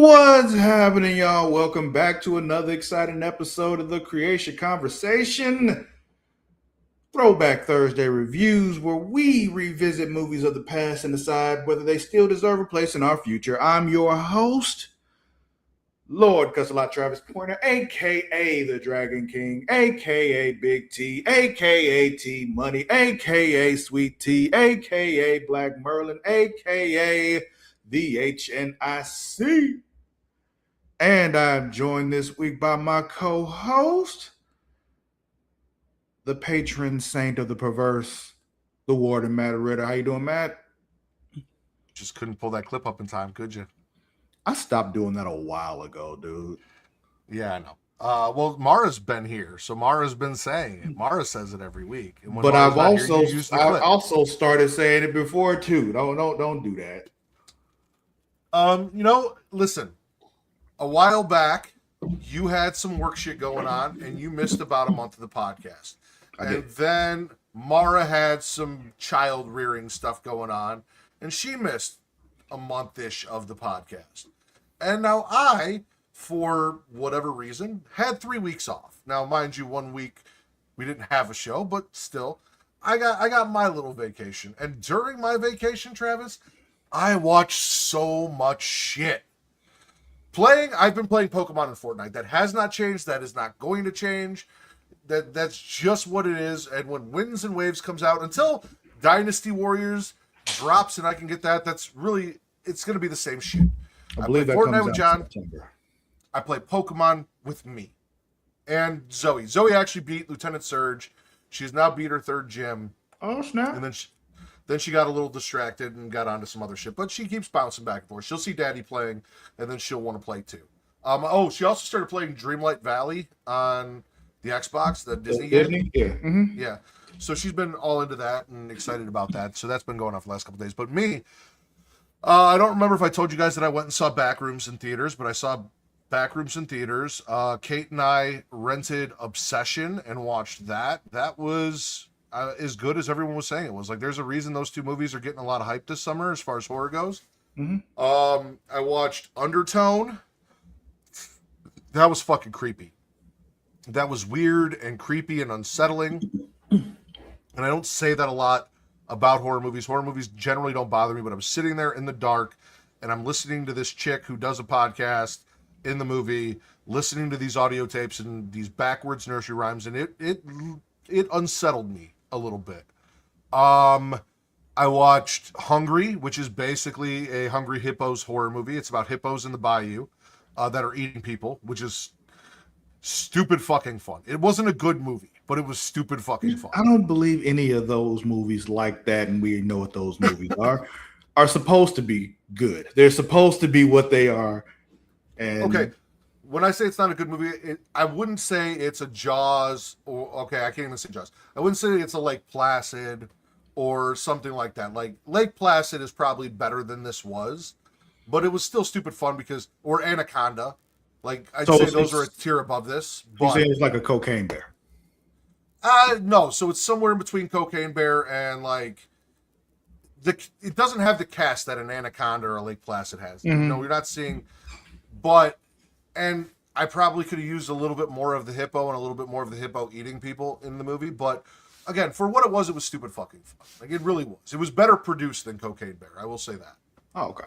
What's happening, y'all? Welcome back to another exciting episode of the Creatia Conversation, Throwback Thursday reviews, where we revisit movies of the past and decide whether they still deserve a place in our future. I'm your host, Lord Cussalot Travis Pointer, aka the Dragon King, aka Big T, aka T Money, aka Sweet T, aka Black Merlin, aka the HNIC. And I'm joined this week by my co-host, the patron saint of the perverse, the Warden Matt Ritter. How you doing, Matt? Just couldn't pull that clip up in time, could you? I stopped doing that a while ago, dude. Yeah, I know. Well, Mara's been here, so Mara's been saying it. Mara says it every week. And But Mara's I've not here, you use the clip. also started saying it before too. Don't do that. Listen. A while back, you had some work shit going on, and you missed about a month of the podcast. And then Mara had some child rearing stuff going on, and she missed a month-ish of the podcast. And now I, for whatever reason, had 3 weeks off. Now, mind you, 1 week we didn't have a show, but still, I got my little vacation. And during my vacation, Travis, I watched so much shit. I've been playing Pokemon and Fortnite. That has not changed. That is not going to change. That's just what it is. And when Winds and Waves comes out, until Dynasty Warriors drops and I can get that, it's going to be the same shit. I play Fortnite with John. I play Pokemon with me. And Zoe. Zoe actually beat Lieutenant Surge. She's now beat her third gym. Oh, snap. And then she got a little distracted and got onto some other shit. But she keeps bouncing back and forth. She'll see Daddy playing, and then she'll want to play too. She also started playing Dreamlight Valley on the Xbox, the Disney game. Yeah. Mm-hmm. Yeah. So she's been all into that and excited about that. So that's been going on for the last couple of days. But me, I don't remember if I told you guys that I went and saw Backrooms in theaters, but I saw Backrooms in theaters. Kate and I rented Obsession and watched that. That was as good as everyone was saying it was. Like, there's a reason those two movies are getting a lot of hype this summer as far as horror goes. Mm-hmm. I watched Undertone. That was fucking creepy. That was weird and creepy and unsettling. And I don't say that a lot about horror movies. Horror movies generally don't bother me, but I'm sitting there in the dark and I'm listening to this chick who does a podcast in the movie, listening to these audio tapes and these backwards nursery rhymes, and it unsettled me a little bit. I watched Hungry, which is basically a Hungry Hippos horror movie. It's about hippos in the bayou that are eating people, which is stupid fucking fun. It wasn't a good movie, but it was stupid fucking fun. I don't believe any of those movies like that, and we know what those movies are supposed to be good. They're supposed to be what they are. And okay. When I say it's not a good movie, I wouldn't say it's a Jaws, I can't even say Jaws. I wouldn't say it's a Lake Placid or something like that. Like, Lake Placid is probably better than this was, but it was still stupid fun or Anaconda. Like, I'd say those are a tier above this. You say it's like a Cocaine Bear? No. So it's somewhere in between Cocaine Bear and, like, it doesn't have the cast that an Anaconda or a Lake Placid has. Mm-hmm. You're not seeing, and I probably could have used a little bit more of the hippo and a little bit more of the hippo eating people in the movie. But again, for what it was stupid fucking fun. Like, it really was. It was better produced than Cocaine Bear. I will say that. Oh, okay.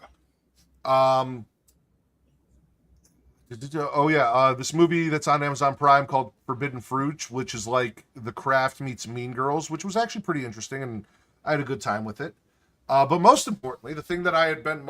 This movie that's on Amazon Prime called Forbidden Fruit, which is like The Craft meets Mean Girls, which was actually pretty interesting, and I had a good time with it. But most importantly, the thing that I had been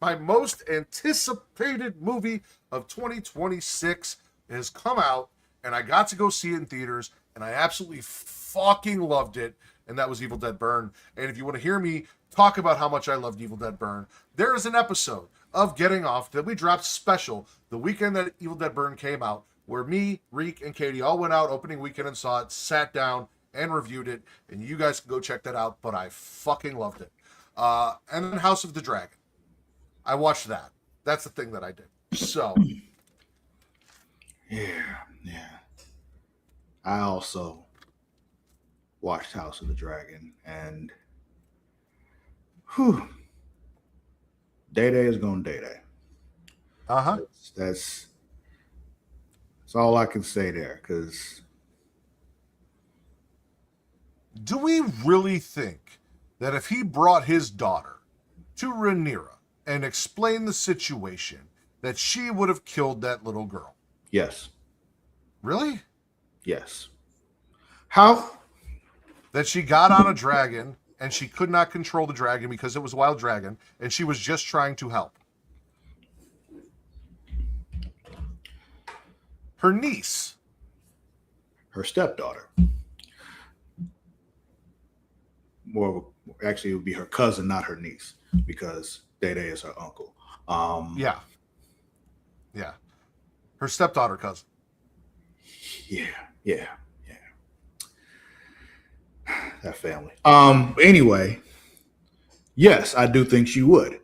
my most anticipated movie of 2026 has come out, and I got to go see it in theaters, and I absolutely fucking loved it, and that was Evil Dead Burn. And if you want to hear me talk about how much I loved Evil Dead Burn, there is an episode of Getting Off that we dropped special the weekend that Evil Dead Burn came out, where me, Reek, and Katie all went out opening weekend and saw it, sat down, and reviewed it, and you guys can go check that out, but I fucking loved it. And then House of the Dragon. I watched that. That's the thing that I did. So. Yeah. I also watched House of the Dragon, and Day Day is going Day Day. Uh-huh. That's all I can say there. Because Do we really think that if he brought his daughter to Rhaenyra and explained the situation, that she would have killed that little girl? yes, Really? yes. How? That she got on a dragon and she could not control the dragon because it was a wild dragon and she was just trying to help. Her niece. Her stepdaughter. Actually, it would be her cousin, not her niece, because Dede is her uncle. Yeah. Her stepdaughter cousin. Yeah. That family. Anyway, yes, I do think she would.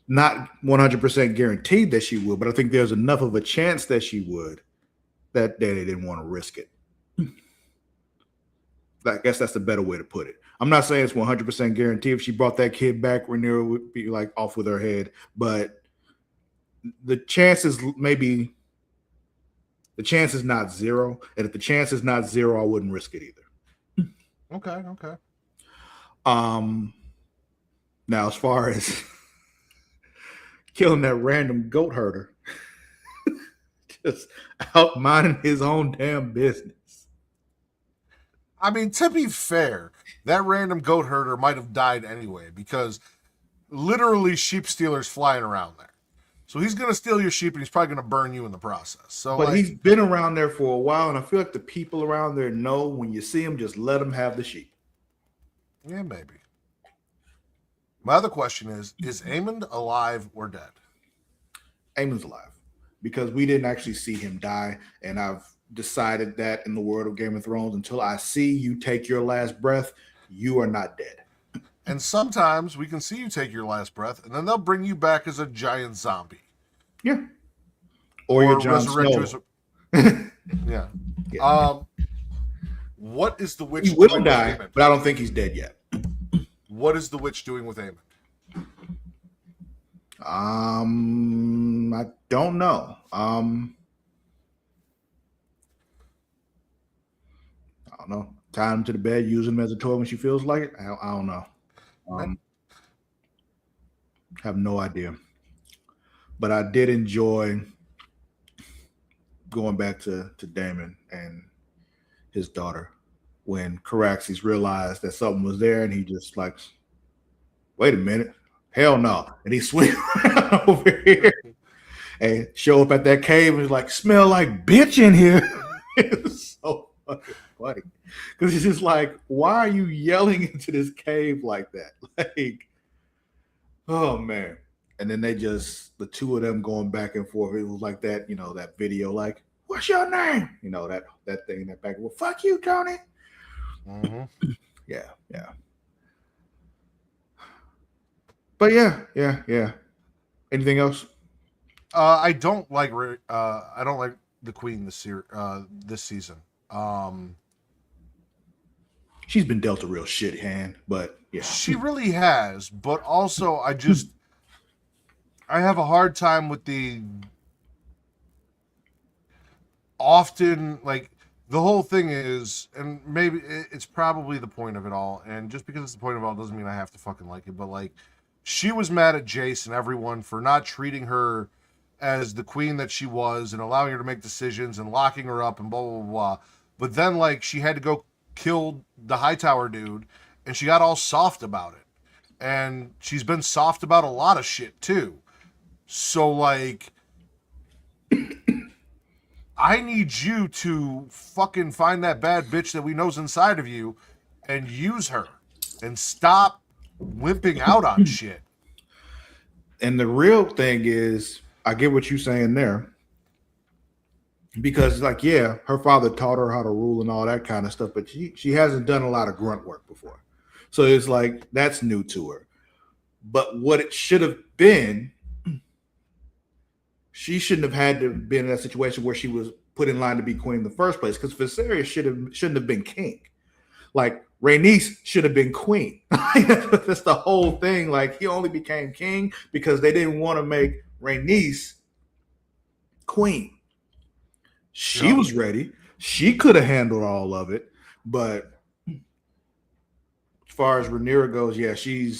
Not 100% guaranteed that she would, but I think there's enough of a chance that she would that Daddy didn't want to risk it. I guess that's the better way to put it. I'm not saying it's 100% guaranteed. If she brought that kid back, Rhaenyra would be like off with her head, but the chance is not zero. And if the chance is not zero, I wouldn't risk it either. Okay. Now, as far as killing that random goat herder, just out minding his own damn business. I mean, to be fair, that random goat herder might have died anyway because literally sheep stealers flying around there. So he's going to steal your sheep and he's probably going to burn you in the process. So, but he's been around there for a while, and I feel like the people around there know when you see him, just let him have the sheep. Yeah, maybe. My other question is Aemond alive or dead? Aemond's alive because we didn't actually see him die, and I've decided that in the world of Game of Thrones, until I see you take your last breath, you are not dead. And sometimes we can see you take your last breath, and then they'll bring you back as a giant zombie. Yeah. Or your Jon Snow. Yeah. What is the witch he will die, but I don't think he's dead yet. What is the witch doing with Aemond? I don't know. I don't know. Tie him to the bed, use him as a toy when she feels like it. I don't know. Have no idea. But I did enjoy going back to Daemon and his daughter when Caraxes realized that something was there, and he just like, wait a minute, hell no. And he swings around over here and show up at that cave and he's like, smell like bitch in here. It was so fucking funny. Because it's just like, why are you yelling into this cave like that? Like, oh man. And then the two of them going back and forth. It was like that, that video, like, what's your name? That thing, that back. Well, fuck you, Tony. Mm-hmm. Yeah. But yeah. Anything else? I don't like the Queen this season. She's been dealt a real shit hand, but yeah. She really has, but also I have a hard time with the often, like, the whole thing is, and maybe it's probably the point of it all, and just because it's the point of it all doesn't mean I have to fucking like it, but like, she was mad at Jace and everyone for not treating her as the queen that she was and allowing her to make decisions and locking her up and blah, blah, blah. But then, like, she had to go kill the Hightower dude, and she got all soft about it. And she's been soft about a lot of shit, too. So, like, I need you to fucking find that bad bitch that we know's inside of you and use her. And stop wimping out on shit. And the real thing is, I get what you're saying there. Because, like, yeah, her father taught her how to rule and all that kind of stuff, but she hasn't done a lot of grunt work before. So it's like, that's new to her. But what it should have been, she shouldn't have had to be in that situation where she was put in line to be queen in the first place, because Viserys shouldn't have been king. Like, Rhaenys should have been queen. That's the whole thing. Like he only became king because they didn't want to make Rhaenys queen. She was ready. She could have handled all of it, but as far as Rhaenyra goes, yeah, she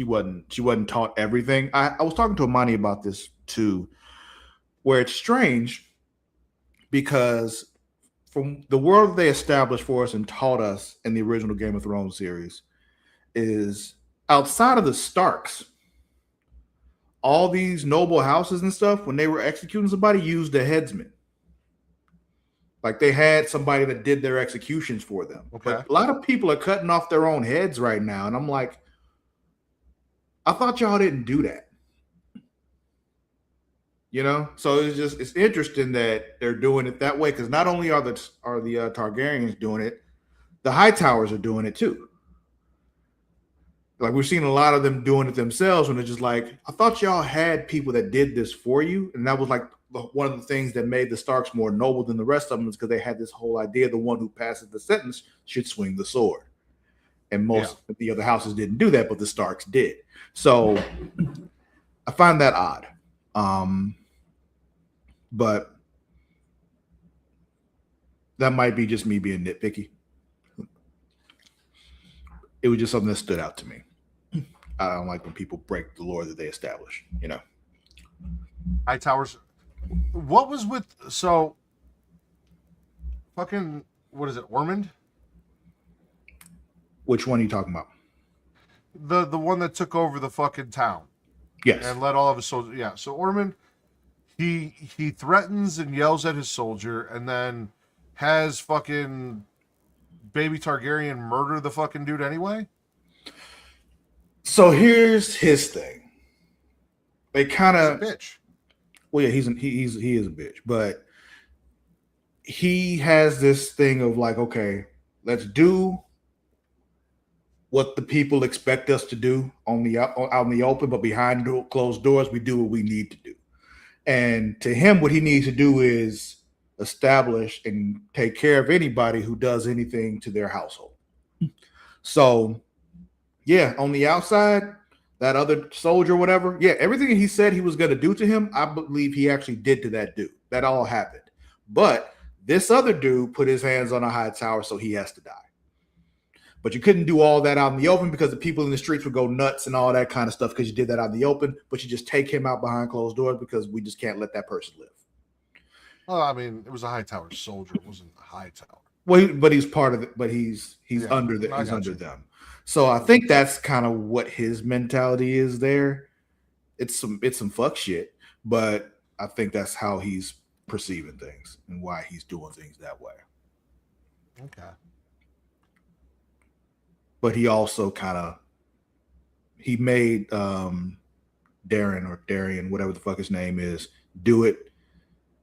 wasn't taught everything. I was talking to Amani about this too, where it's strange because from the world they established for us and taught us in the original Game of Thrones series is outside of the Starks, all these noble houses and stuff, when they were executing somebody, used a headsman. Like they had somebody that did their executions for them. Okay. But a lot of people are cutting off their own heads right now. And I'm like, I thought y'all didn't do that. You know? So it's interesting that they're doing it that way, because not only are the Targaryens doing it, the Hightowers are doing it too. Like we've seen a lot of them doing it themselves when they're just like, I thought y'all had people that did this for you. And that was like one of the things that made the Starks more noble than the rest of them, is because they had this whole idea the one who passes the sentence should swing the sword. And most of the other houses didn't do that, but the Starks did. So I find that odd. But that might be just me being nitpicky. It was just something that stood out to me. I don't like when people break the lore that they establish, you know. Hightowers. What was with fucking, what is it, Ormond? Which one are you talking about? The one that took over the fucking town. Yes. And let all of his soldiers. Yeah. So Ormond, he threatens and yells at his soldier, and then has fucking baby Targaryen murder the fucking dude anyway. So here's his thing. They kind of bitch. Well, yeah, he is a bitch, but he has this thing of like, okay, let's do what the people expect us to do out in the open, but behind closed doors, we do what we need to do. And to him, what he needs to do is establish and take care of anybody who does anything to their household. So, yeah, on the outside, that other soldier, whatever, yeah, everything he said he was going to do to him, I believe he actually did to that dude. That all happened. But this other dude put his hands on a high tower, so he has to die. But you couldn't do all that out in the open because the people in the streets would go nuts and all that kind of stuff because you did that out in the open. But you just take him out behind closed doors because we just can't let that person live. Well, I mean, it was a Hightower soldier. It wasn't a Hightower. Well, but he's part of it. But he's under them. So I think that's kind of what his mentality is there. It's some fuck shit, but I think that's how he's perceiving things and why he's doing things that way. Okay. But he also he made Dern or Darian, whatever the fuck his name is, do it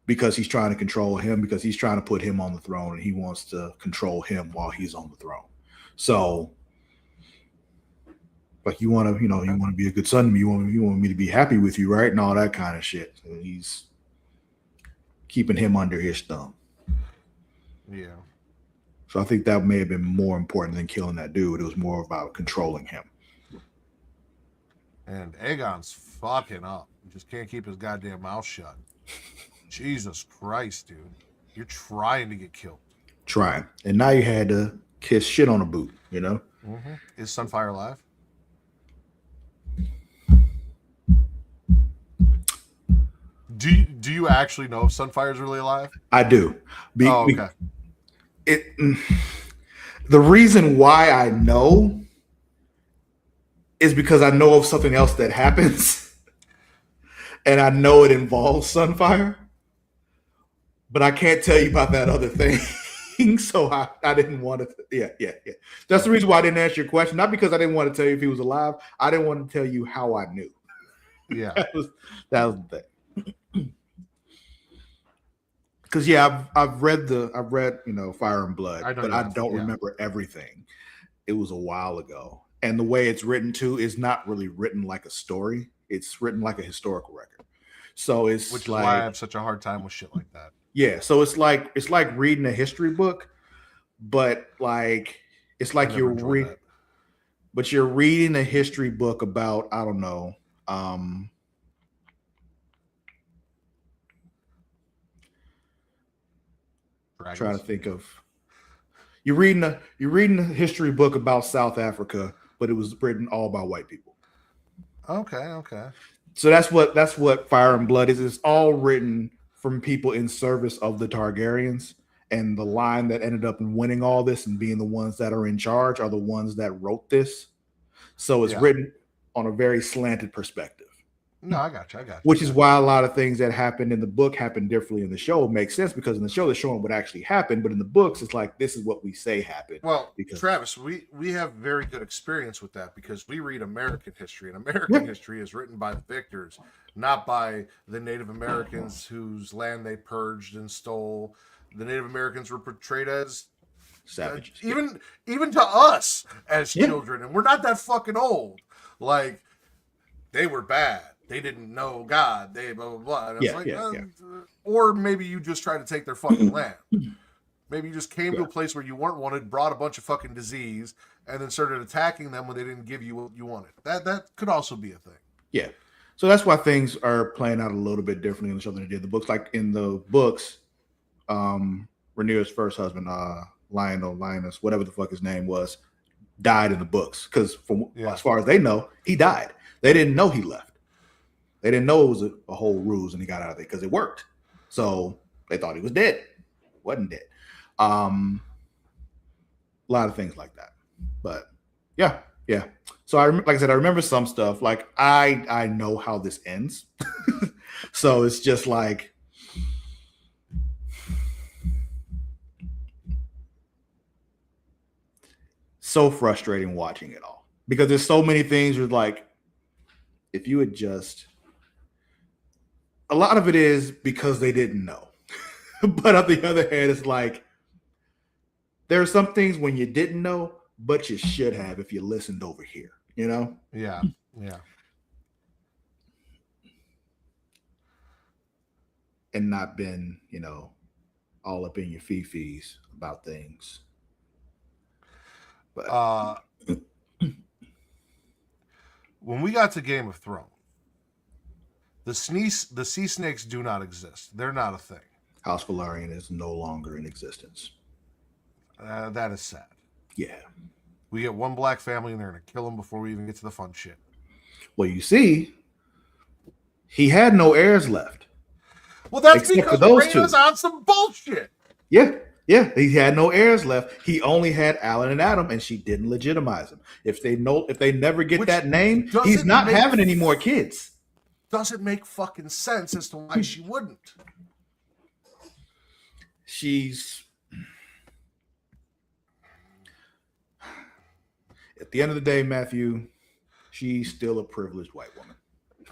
because he's trying to control him, because he's trying to put him on the throne and he wants to control him while he's on the throne. So, like, you want to be a good son to me. You want me to be happy with you, right? And all that kind of shit. So he's keeping him under his thumb. Yeah. So I think that may have been more important than killing that dude. It was more about controlling him. And Aegon's fucking up. He just can't keep his goddamn mouth shut. Jesus Christ, dude. You're trying to get killed. Trying. And now you had to kiss shit on a boot, you know? Mm-hmm. Is Sunfire alive? Do you actually know if Sunfire's really alive? I do. Okay. The reason why I know is because I know of something else that happens, and I know it involves Sunfire, but I can't tell you about that other thing. So I didn't want to. Yeah. That's the reason why I didn't answer your question. Not because I didn't want to tell you if he was alive. I didn't want to tell you how I knew. Yeah, that was the thing. Because I've read Fire and Blood, but I don't remember everything. It was a while ago, and the way it's written too is not really written like a story. It's written like a historical record. So which is why I have such a hard time with shit like that. Yeah, so it's like reading a history book, but like It's I like never enjoyed that. but you're reading a history book about, I don't know, trying Dragons. to think of, you're reading a history book about South Africa, but it was written all by white people. Okay. So that's what Fire and Blood is. It's all written from people in service of the Targaryens. And the line that ended up winning all this and being the ones that are in charge are the ones that wrote this. So it's written on a very slanted perspective. No, I got you. Which is why a lot of things that happened in the book happen differently in the show. It makes sense because in the show they're showing what actually happened, but in the books it's like this is what we say happened. Well, because Travis, we have very good experience with that because we read American history, and American history is written by the victors, not by the Native Americans whose land they purged and stole. The Native Americans were portrayed as savages, even to us as children, and we're not that fucking old. Like they were bad. They didn't know God. They blah blah blah. And it's or maybe you just tried to take their fucking land. Maybe you just came to a place where you weren't wanted, brought a bunch of fucking disease, and then started attacking them when they didn't give you what you wanted. That could also be a thing. Yeah. So that's why things are playing out a little bit differently in the show than they did in the books. Like in the books, Rhaenyra's first husband, Linus, whatever the fuck his name was, died in the books. Because as far as they know, he died. They didn't know he left. They didn't know it was a whole ruse and he got out of there because it worked. So they thought he was dead. Wasn't dead. A lot of things like that. But yeah. So like I said, I remember some stuff. Like I know how this ends. So it's just like so frustrating watching it all. Because there's so many things where like if you had just a lot of it is because they didn't know. But on the other hand, it's like there are some things when you didn't know, but you should have if you listened over here, you know? Yeah. And not been, all up in your fee-fees about things. But when we got to Game of Thrones, the sea snakes do not exist. They're not a thing. House Velaryon is no longer in existence. That is sad. Yeah. We get one black family and they're going to kill him before we even get to the fun shit. Well, you see, he had no heirs left. Well, that's because Rhaenyra's on some bullshit. Yeah. He had no heirs left. He only had Alan and Adam, and she didn't legitimize him. If they never get that name, he's not having any more kids. Doesn't make fucking sense as to why she wouldn't. She's at the end of the day, Matthew, she's still a privileged white woman.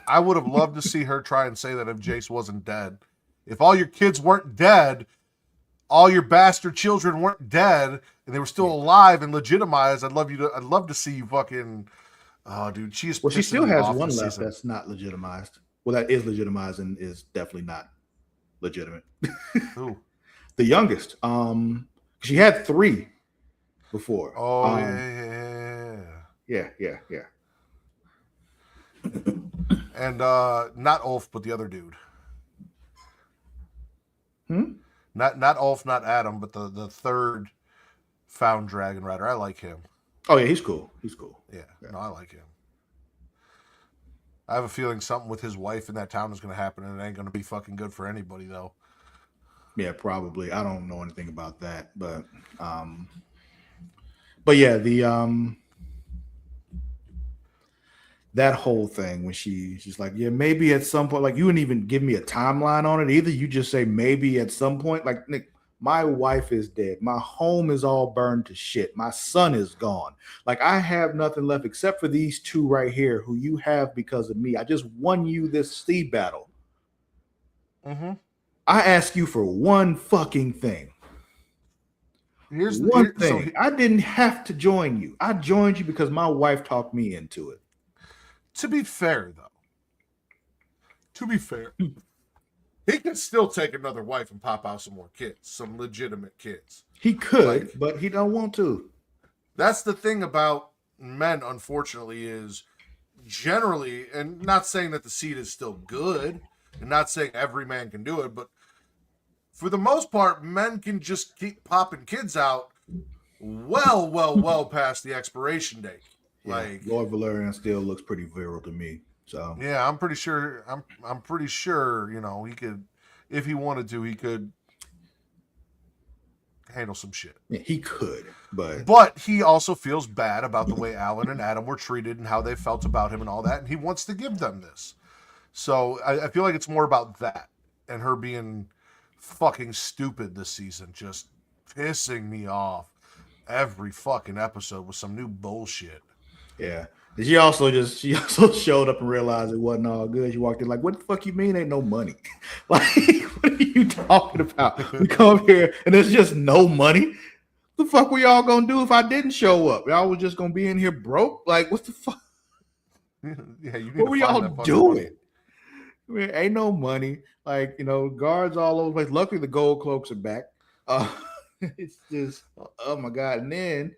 I would have loved to see her try and say that if Jace wasn't dead. If all your kids weren't dead, all your bastard children weren't dead, and they were still alive and legitimized, I'd love to see you fucking. Oh, dude, she still has one left that's not legitimized. Well, that is legitimized and is definitely not legitimate. Who? The youngest. She had 3 before. Oh, yeah. And not Ulf, but the other dude. Not Ulf, not Adam, but the third found dragon rider. I like him. Oh yeah, he's cool. Yeah, no, I like him. I have a feeling something with his wife in that town is going to happen, and it ain't going to be fucking good for anybody, though. Yeah, probably. I don't know anything about that, but yeah, the that whole thing when she's like, yeah, maybe at some point, like you wouldn't even give me a timeline on it either. You just say maybe at some point, like Nick, my wife is dead. My home is all burned to shit. My son is gone. Like I have nothing left except for these 2 right here who you have because of me. I just won you this sea battle. I ask you for one fucking thing. Here's one thing. I didn't have to join you. I joined you because my wife talked me into it. To be fair, he can still take another wife and pop out some more kids, some legitimate kids. He could, but he don't want to. That's the thing about men, unfortunately, is generally, and not saying that the seed is still good, and not saying every man can do it, but for the most part, men can just keep popping kids out well past the expiration date. Yeah, Like, Lord Valerian still looks pretty virile to me. So yeah, I'm pretty sure. I'm pretty sure. You know, he could, if he wanted to, he could handle some shit. yeah, he could, But he also feels bad about the way Alan and Adam were treated and how they felt about him and all that, and he wants to give them this. So I feel like it's more about that and her being fucking stupid this season, just pissing me off every fucking episode with some new bullshit. yeah. She also showed up and realized it wasn't all good. She walked in like, "What the fuck you mean ain't no money? Like, what are you talking about? We come here and there's just no money. The fuck were y'all gonna do if I didn't show up? Y'all was just gonna be in here broke? Like, what the fuck? Yeah, you need What to were find y'all that fucking doing? money. I mean, ain't no money. Like, guards all over the place. Luckily, the gold cloaks are back. It's just, oh my god! And then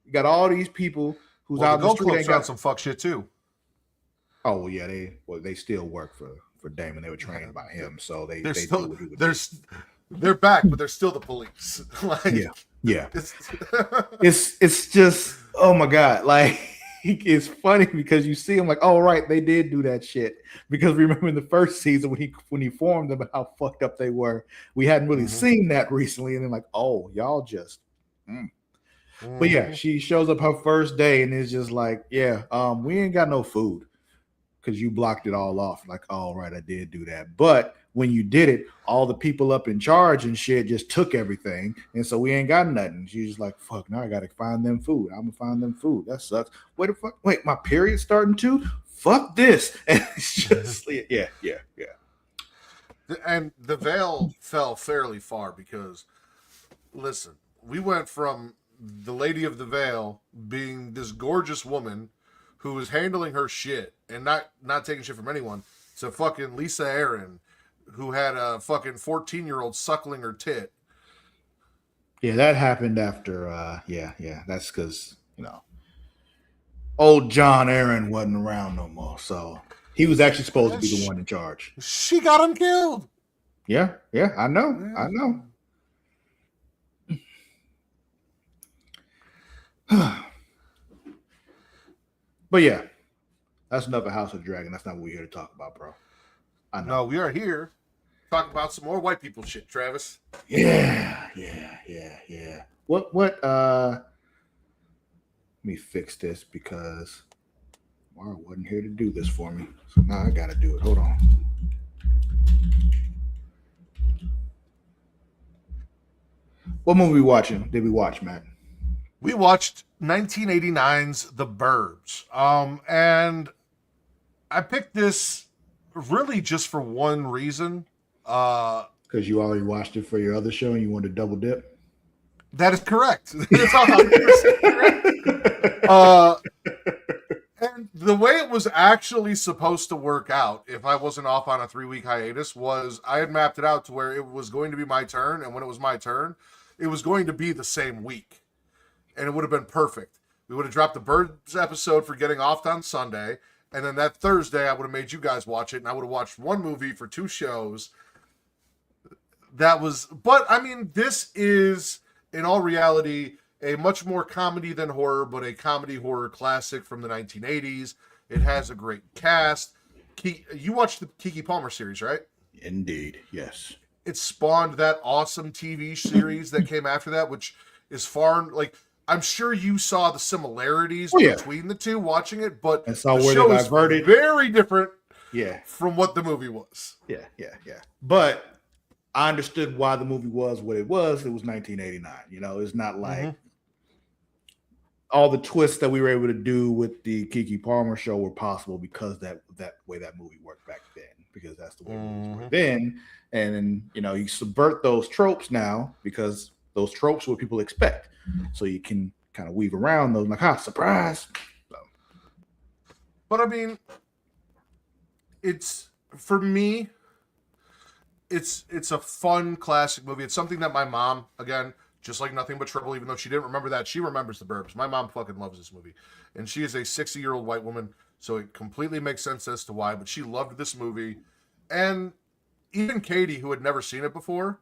you got all these people who's out Well, in the the Gold street. Cloaks found some fuck shit too. Oh well, yeah, they still work for Damon. They were trained by him, so they They're do still what he would do. they're back, but they're still the police. Like, Yeah. it's It's just, oh my god, like it's funny because you see him like, oh right, they did do that shit. Because remember in the first season when he formed them, how fucked up they were. We hadn't really seen that recently, and then like, oh, y'all just. But yeah, she shows up her first day and is just like, yeah, we ain't got no food because you blocked it all off. Like, oh, right, I did do that. But when you did it, all the people up in charge and shit just took everything. And so we ain't got nothing. She's just like, fuck, now I got to find them food. I'm going to find them food. That sucks. Wait the fuck. Wait, my period's starting too? Fuck this. And it's just, yeah. And the veil fell fairly far because, listen, we went from the Lady of the Veil being this gorgeous woman who was handling her shit and not taking shit from anyone to fucking Lisa Aaron, who had a fucking 14-year-old suckling her tit. Yeah, that happened after, yeah. That's because, old John Aaron wasn't around no more. So he was actually supposed to be the one in charge. She got him killed. Yeah, I know. But yeah, that's another House of Dragon. That's not what we're here to talk about, bro. I know. No, we are here talking about some more white people shit, Travis. Yeah. What let me fix this because Mara wasn't here to do this for me. So now I gotta do it. Hold on. What movie did we watch, Matt? We watched 1989's The Burbs. And I picked this really just for one reason. Because you already watched it for your other show and you wanted to double dip? That is correct. That's 100% correct. And the way it was actually supposed to work out, if I wasn't off on a 3-week hiatus, was I had mapped it out to where it was going to be my turn, and when it was my turn, it was going to be the same week. And it would have been perfect. We would have dropped the Burbs episode for getting off on Sunday, and then that Thursday I would have made you guys watch it, and I would have watched one movie for 2 shows. But I mean, this is, in all reality, a much more comedy than horror, but a comedy horror classic from the 1980s. It has a great cast. You watched the Keke Palmer series, right? Indeed, yes. It spawned that awesome TV series that came after that, which is I'm sure you saw the similarities between the two watching it, but I saw the where show they is diverted. very different from what the movie was. Yeah. But I understood why the movie was what it was. It was 1989. It's not like all the twists that we were able to do with the Keke Palmer show were possible because that way that movie worked back then, because that's the way movies worked then. And then, you subvert those tropes now because those tropes are what people expect. So you can kind of weave around those, like, surprise. So. But I mean, for me, it's a fun classic movie. It's something that my mom, again, just like Nothing But Trouble, even though she didn't remember that, she remembers The Burbs. My mom fucking loves this movie. And she is a 60-year-old white woman, so it completely makes sense as to why, but she loved this movie. And even Katie, who had never seen it before,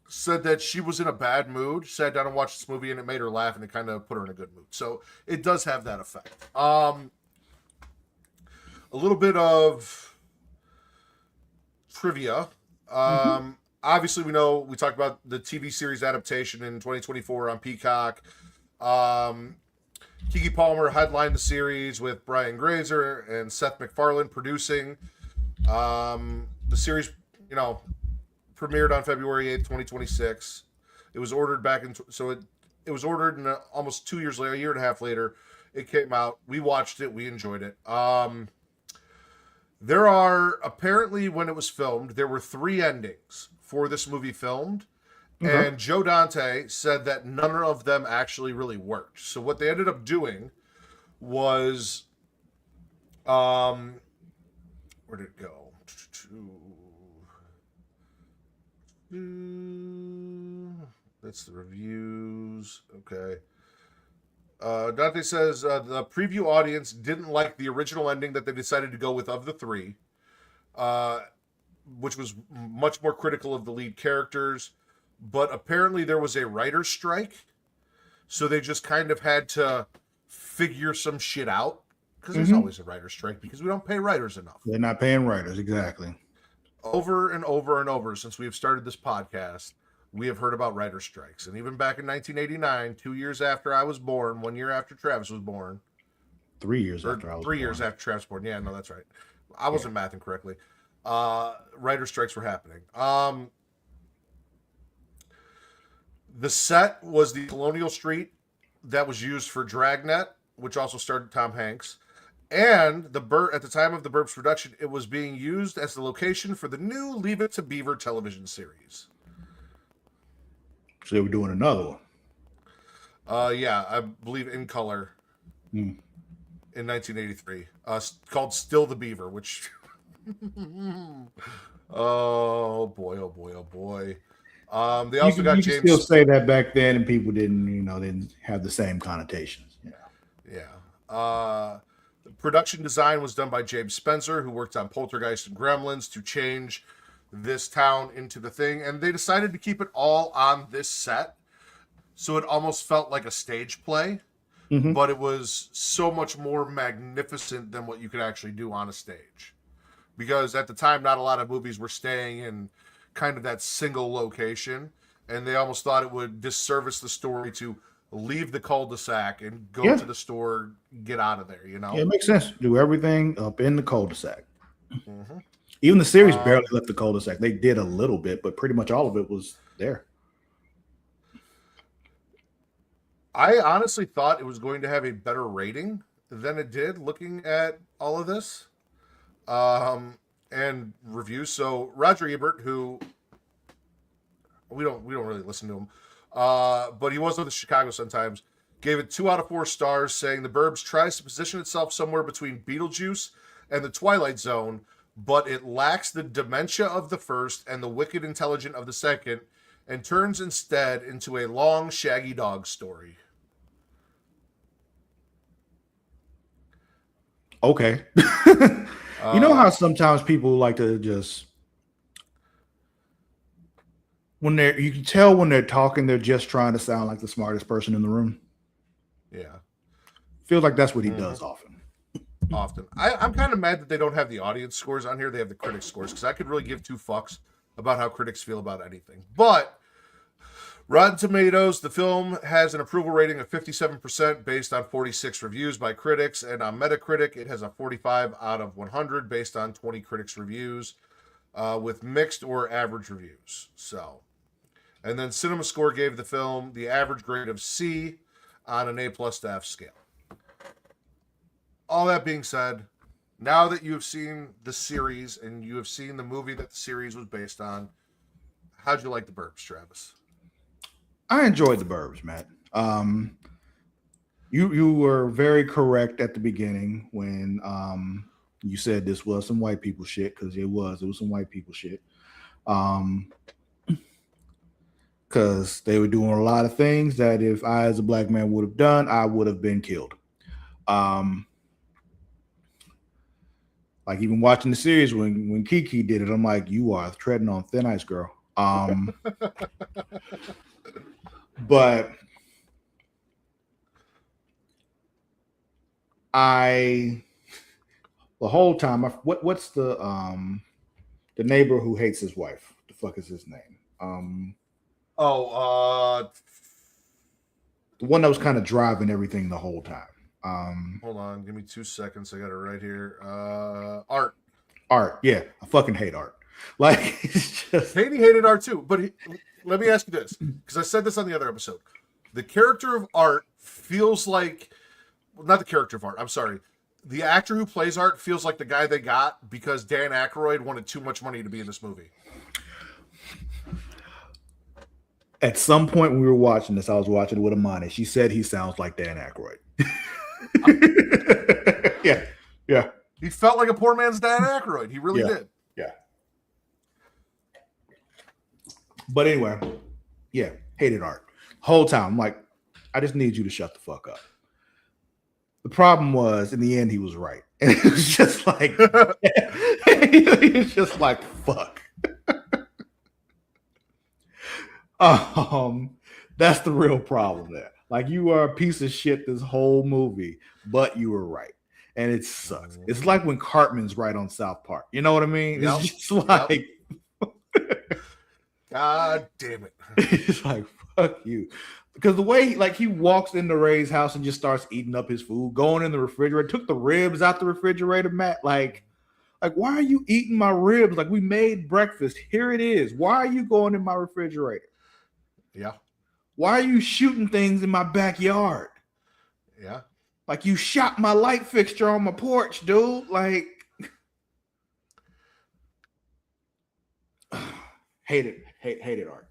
said that she was in a bad mood, sat down and watched this movie, and it made her laugh, and it kind of put her in a good mood. So it does have that effect. A little bit of trivia. Obviously, we talked about the TV series adaptation in 2024 on Peacock. Keke Palmer headlined the series with Brian Grazer and Seth MacFarlane producing. The series, premiered on February 8th, 2026. It was ordered back in, it was ordered, and almost 2 years later, a year and a half later, it came out. We watched it. We enjoyed it. There are, apparently, when it was filmed, there were 3 endings for this movie filmed. And Joe Dante said that none of them actually really worked. So what they ended up doing was, where did it go? That's the reviews. Okay. Dante says the preview audience didn't like the original ending that they decided to go with of the 3, which was much more critical of the lead characters. But apparently there was a writer's strike, so they just kind of had to figure some shit out, because there's always a writer's strike because we don't pay writers enough. They're not paying writers, exactly. Over and over and over since we have started this podcast, we have heard about writer strikes. And even back in 1989, 2 years after I was born, 1 year after Travis was born. 3 years after I was born. 3 years after Travis was born. Yeah, no, that's right. I wasn't mathing correctly. Writer strikes were happening. The set was the Colonial Street that was used for Dragnet, which also starred Tom Hanks. And at the time of the Burbs production, it was being used as the location for the new Leave It to Beaver television series. So they were doing another one. Yeah, I believe in color in 1983, called Still the Beaver, which oh boy. They also got you James. Still say that back then, and people didn't have the same connotations. Yeah. The production design was done by James Spencer, who worked on Poltergeist and Gremlins to change this town into the thing, and they decided to keep it all on this set, so it almost felt like a stage play, but it was so much more magnificent than what you could actually do on a stage, because at the time not a lot of movies were staying in kind of that single location, and they almost thought it would disservice the story to leave the cul-de-sac and go to the store, get out of there, Yeah, it makes sense. Do everything up in the cul-de-sac. Even the series barely left the cul-de-sac. They did a little bit, but pretty much all of it was there. I honestly thought it was going to have a better rating than it did, looking at all of this and reviews. So Roger Ebert, who we don't really listen to him, but he was with the Chicago Sun-Times, gave it 2 out of 4 stars, saying the Burbs tries to position itself somewhere between Beetlejuice and the Twilight Zone, but it lacks the dementia of the first and the wicked intelligence of the second, and turns instead into a long Shaggy Dog story. Okay. You know how sometimes people like to just, you can tell when they're talking, they're just trying to sound like the smartest person in the room. Yeah. Feels like that's what he does often. I'm kind of mad that they don't have the audience scores on here. They have the critic scores, because I could really give 2 fucks about how critics feel about anything. But Rotten Tomatoes, the film has an approval rating of 57% based on 46 reviews by critics, and on Metacritic, it has a 45 out of 100 based on 20 critics' reviews, with mixed or average reviews. So, and then CinemaScore gave the film the average grade of C on an A+ to F scale. All that being said, now that you have seen the series and you have seen the movie that the series was based on, how'd you like the Burbs, Travis? I enjoyed the Burbs, Matt. You were very correct at the beginning when you said this was some white people shit, because it was some white people shit. because they were doing a lot of things that if I, as a black man, would have done, I would have been killed. Like even watching the series when Kiki did it, I'm like, you are treading on thin ice, girl. But the whole time, what's the neighbor who hates his wife? The fuck is his name? The one that was kind of driving everything the whole time. Hold on, give me 2 seconds. I got it right here. Art. Yeah, I fucking hate Art. Like, it's just... Katie hated Art too. But let me ask you this, because I said this on the other episode. The character of Art feels like, well, not the character of Art. I'm sorry. The actor who plays Art feels like the guy they got because Dan Aykroyd wanted too much money to be in this movie. At some point when we were watching this, I was watching it with Amani. She said he sounds like Dan Aykroyd. Yeah. He felt like a poor man's Dan Aykroyd. He really did. Yeah. But anyway, yeah, hated Art. Whole time, I'm like, I just need you to shut the fuck up. The problem was, in the end, he was right. And it was just like, it's just like, fuck. That's the real problem there. Like, you are a piece of shit this whole movie, but you were right. And it sucks. It's like when Cartman's right on South Park. You know what I mean? Yep. It's just like... God damn it. It's like, fuck you. Because the way he walks into Ray's house and just starts eating up his food, going in the refrigerator, took the ribs out the refrigerator, Matt. Like, why are you eating my ribs? Like, we made breakfast. Here it is. Why are you going in my refrigerator? Yeah. Why are you shooting things in my backyard? Yeah. Like, you shot my light fixture on my porch, dude. Like, hated Art.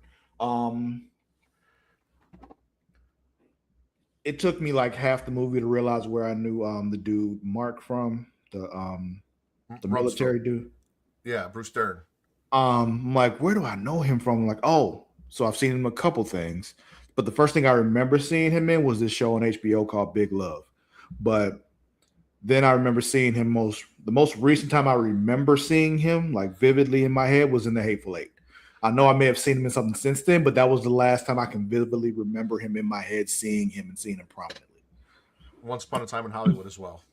It took me like half the movie to realize where I knew the dude Mark from, the military dude. Yeah, Bruce Dern. I'm like, where do I know him from? I'm like, oh, so I've seen him a couple things, but the first thing I remember seeing him in was this show on HBO called Big Love. But then I remember seeing him the most recent time I remember seeing him like vividly in my head was in The Hateful Eight. I know I may have seen him in something since then, but that was the last time I can vividly remember him in my head, seeing him and seeing him prominently. Once Upon a Time in Hollywood as well.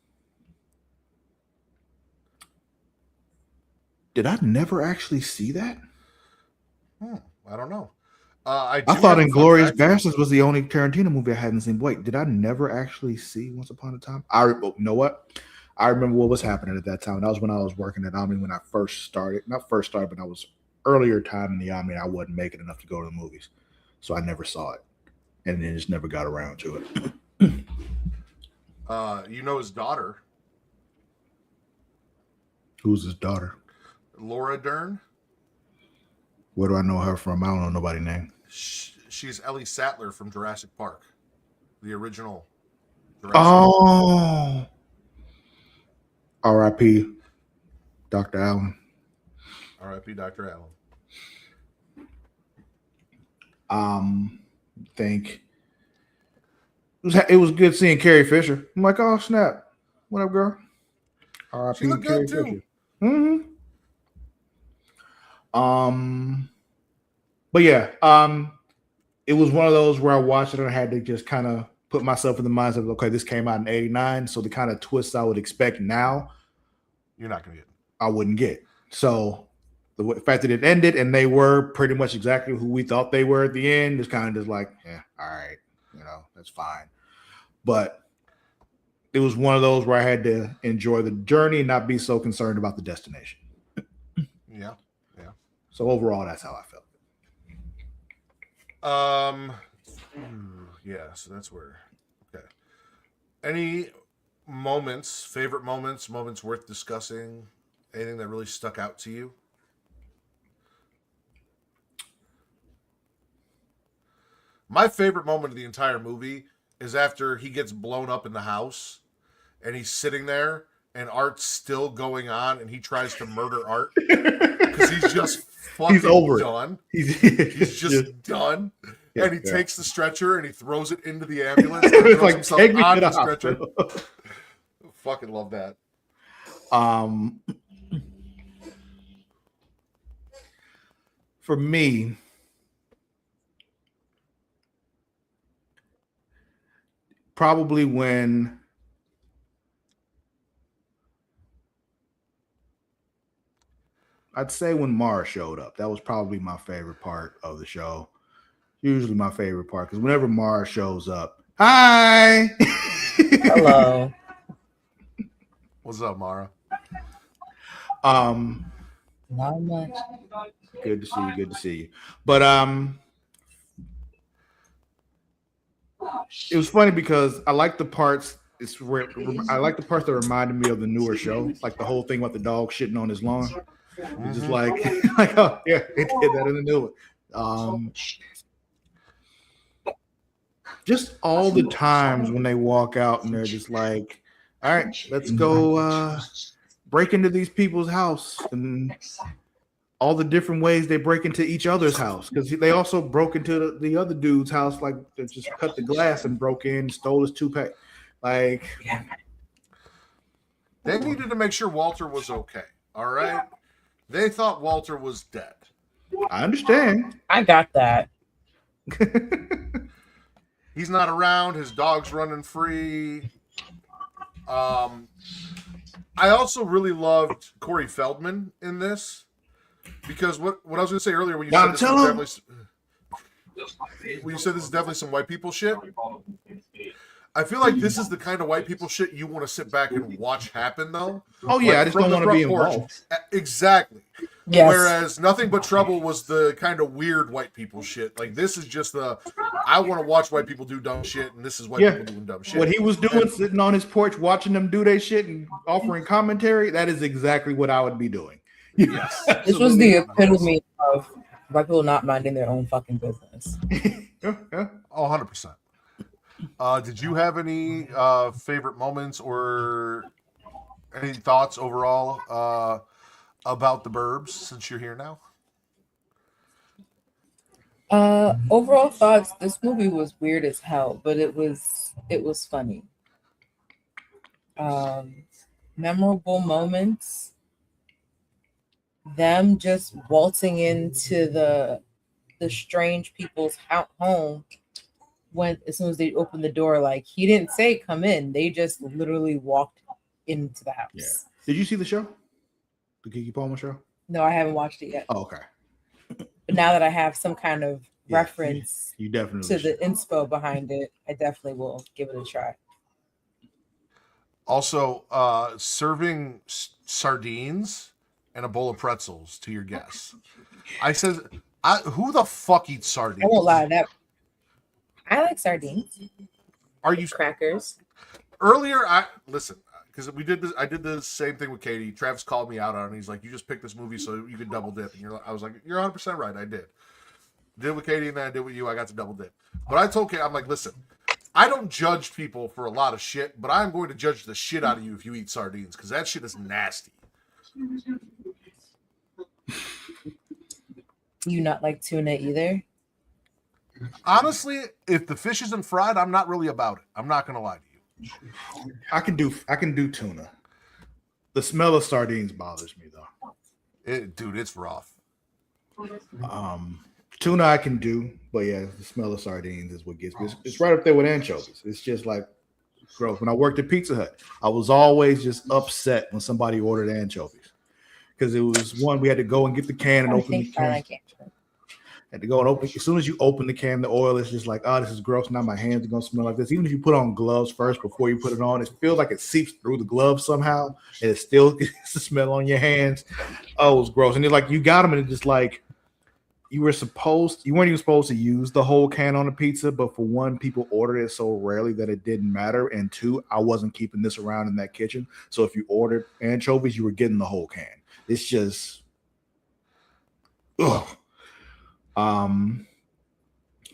Did I never actually see that? I don't know. I thought Inglourious Basterds was the only Tarantino movie I hadn't seen. Wait, did I never actually see Once Upon a Time? You know what? I remember what was happening at that time. That was when I was working at Omni when I first started. Not first started, but I was earlier time in the Omni. I wasn't making enough to go to the movies. So I never saw it. And then just never got around to it. You know his daughter. Who's his daughter? Laura Dern. Where do I know her from? I don't know nobody's name. She's Ellie Sattler from Jurassic Park, the original Jurassic Park. R.I.P. Dr. Allen. R.I.P. Dr. Allen. Think it was good seeing Carrie Fisher. I'm like, oh snap, what up, girl? R.I.P. She looked Carrie good too. Fisher. But yeah, it was one of those where I watched it and I had to just kind of put myself in the mindset of, okay, this came out in '89, so the kind of twists I would expect now, you're not gonna get. I wouldn't get. So the fact that it ended and they were pretty much exactly who we thought they were at the end is kind of just like, yeah, all right, that's fine. But it was one of those where I had to enjoy the journey and not be so concerned about the destination. Yeah. So overall, that's how I felt. Yeah, so that's where. Okay. Any favorite moments worth discussing? Anything that really stuck out to you? My favorite moment of the entire movie is after he gets blown up in the house and he's sitting there and Art's still going on, and he tries to murder Art because he's just fucking over done. He's just done. Yeah, and he yeah. takes the stretcher and he throws it into the ambulance and It's throws like, himself take me on to the the stretcher. hospital. Fucking love that. For me, probably when I'd say when Mara showed up, that was probably my favorite part of the show. Usually my favorite part, because whenever Mara shows up, hi. Hello. What's up, Mara? Not much. Good to see you. Good to see you. But it was funny because I like the parts. I like the parts that reminded me of the newer show, like the whole thing about the dog shitting on his lawn. It's just like, oh yeah, it did that in the new one. Just all the times when they walk out and they're just like, all right, let's go break into these people's house, and all the different ways they break into each other's house, because they also broke into the other dude's house, like they just cut the glass and broke in, stole his toupee. Like, they needed to make sure Walter was okay. All right, they thought Walter was dead. I understand. I got that. He's not around. His dog's running free. I also really loved Corey Feldman in this, because what I was going to say earlier when you said this is definitely some white people shit. I feel like this is the kind of white people shit you want to sit back and watch happen, though. Oh yeah, like, I just don't want to be involved. Exactly. Yes. Whereas Nothing But Trouble was the kind of weird white people shit. Like, this is just I want to watch white people do dumb shit, and this is white people doing dumb shit. What he was doing, sitting on his porch, watching them do their shit and offering commentary, that is exactly what I would be doing. Yes. This was the epitome of white people not minding their own fucking business. Yeah. Oh, 100%. Did you have any favorite moments or any thoughts overall about the Burbs since you're here now? Overall thoughts, this movie was weird as hell, but it was funny. Memorable moments, them just waltzing into the strange people's home as soon as they opened the door. Like, he didn't say come in, they just literally walked into the house. Yeah. Did you see the show? The Keke Palmer show? No, I haven't watched it yet. Oh, okay. But now that I have some kind of reference you definitely to the inspo behind it, I definitely will give it a try. Also, serving sardines and a bowl of pretzels to your guests. I said, who the fuck eats sardines? I won't lie, I like sardines. Are you crackers? Earlier, listen, because I did the same thing with Katie. Travis called me out on it. He's like, "You just picked this movie so you could double dip," and I was like, "You're 100% right. I did with Katie, and then I did with you. I got to double dip." But I told Katie, I'm like, "Listen, I don't judge people for a lot of shit, but I'm going to judge the shit out of you if you eat sardines, because that shit is nasty." You not like tuna either? Honestly, if the fish isn't fried, I'm not really about it. I'm not gonna lie to you. I can do tuna. The smell of sardines bothers me though. Dude, it's rough. Tuna I can do, but yeah, the smell of sardines is what gets me. It's right up there with anchovies. It's just like gross. When I worked at Pizza Hut, I was always just upset when somebody ordered anchovies, because it was one, we had to go and get the can and open the can. Had to go and open. As soon as you open the can, the oil is just like, oh, this is gross. Now my hands are gonna smell like this. Even if you put on gloves first before you put it on, it feels like it seeps through the gloves somehow, and it still gets the smell on your hands. Oh, it was gross. And it's like you got them, and it's just like you weren't even supposed to use the whole can on the pizza. But for one, people ordered it so rarely that it didn't matter, and two, I wasn't keeping this around in that kitchen. So if you ordered anchovies, you were getting the whole can. It's just, ugh. But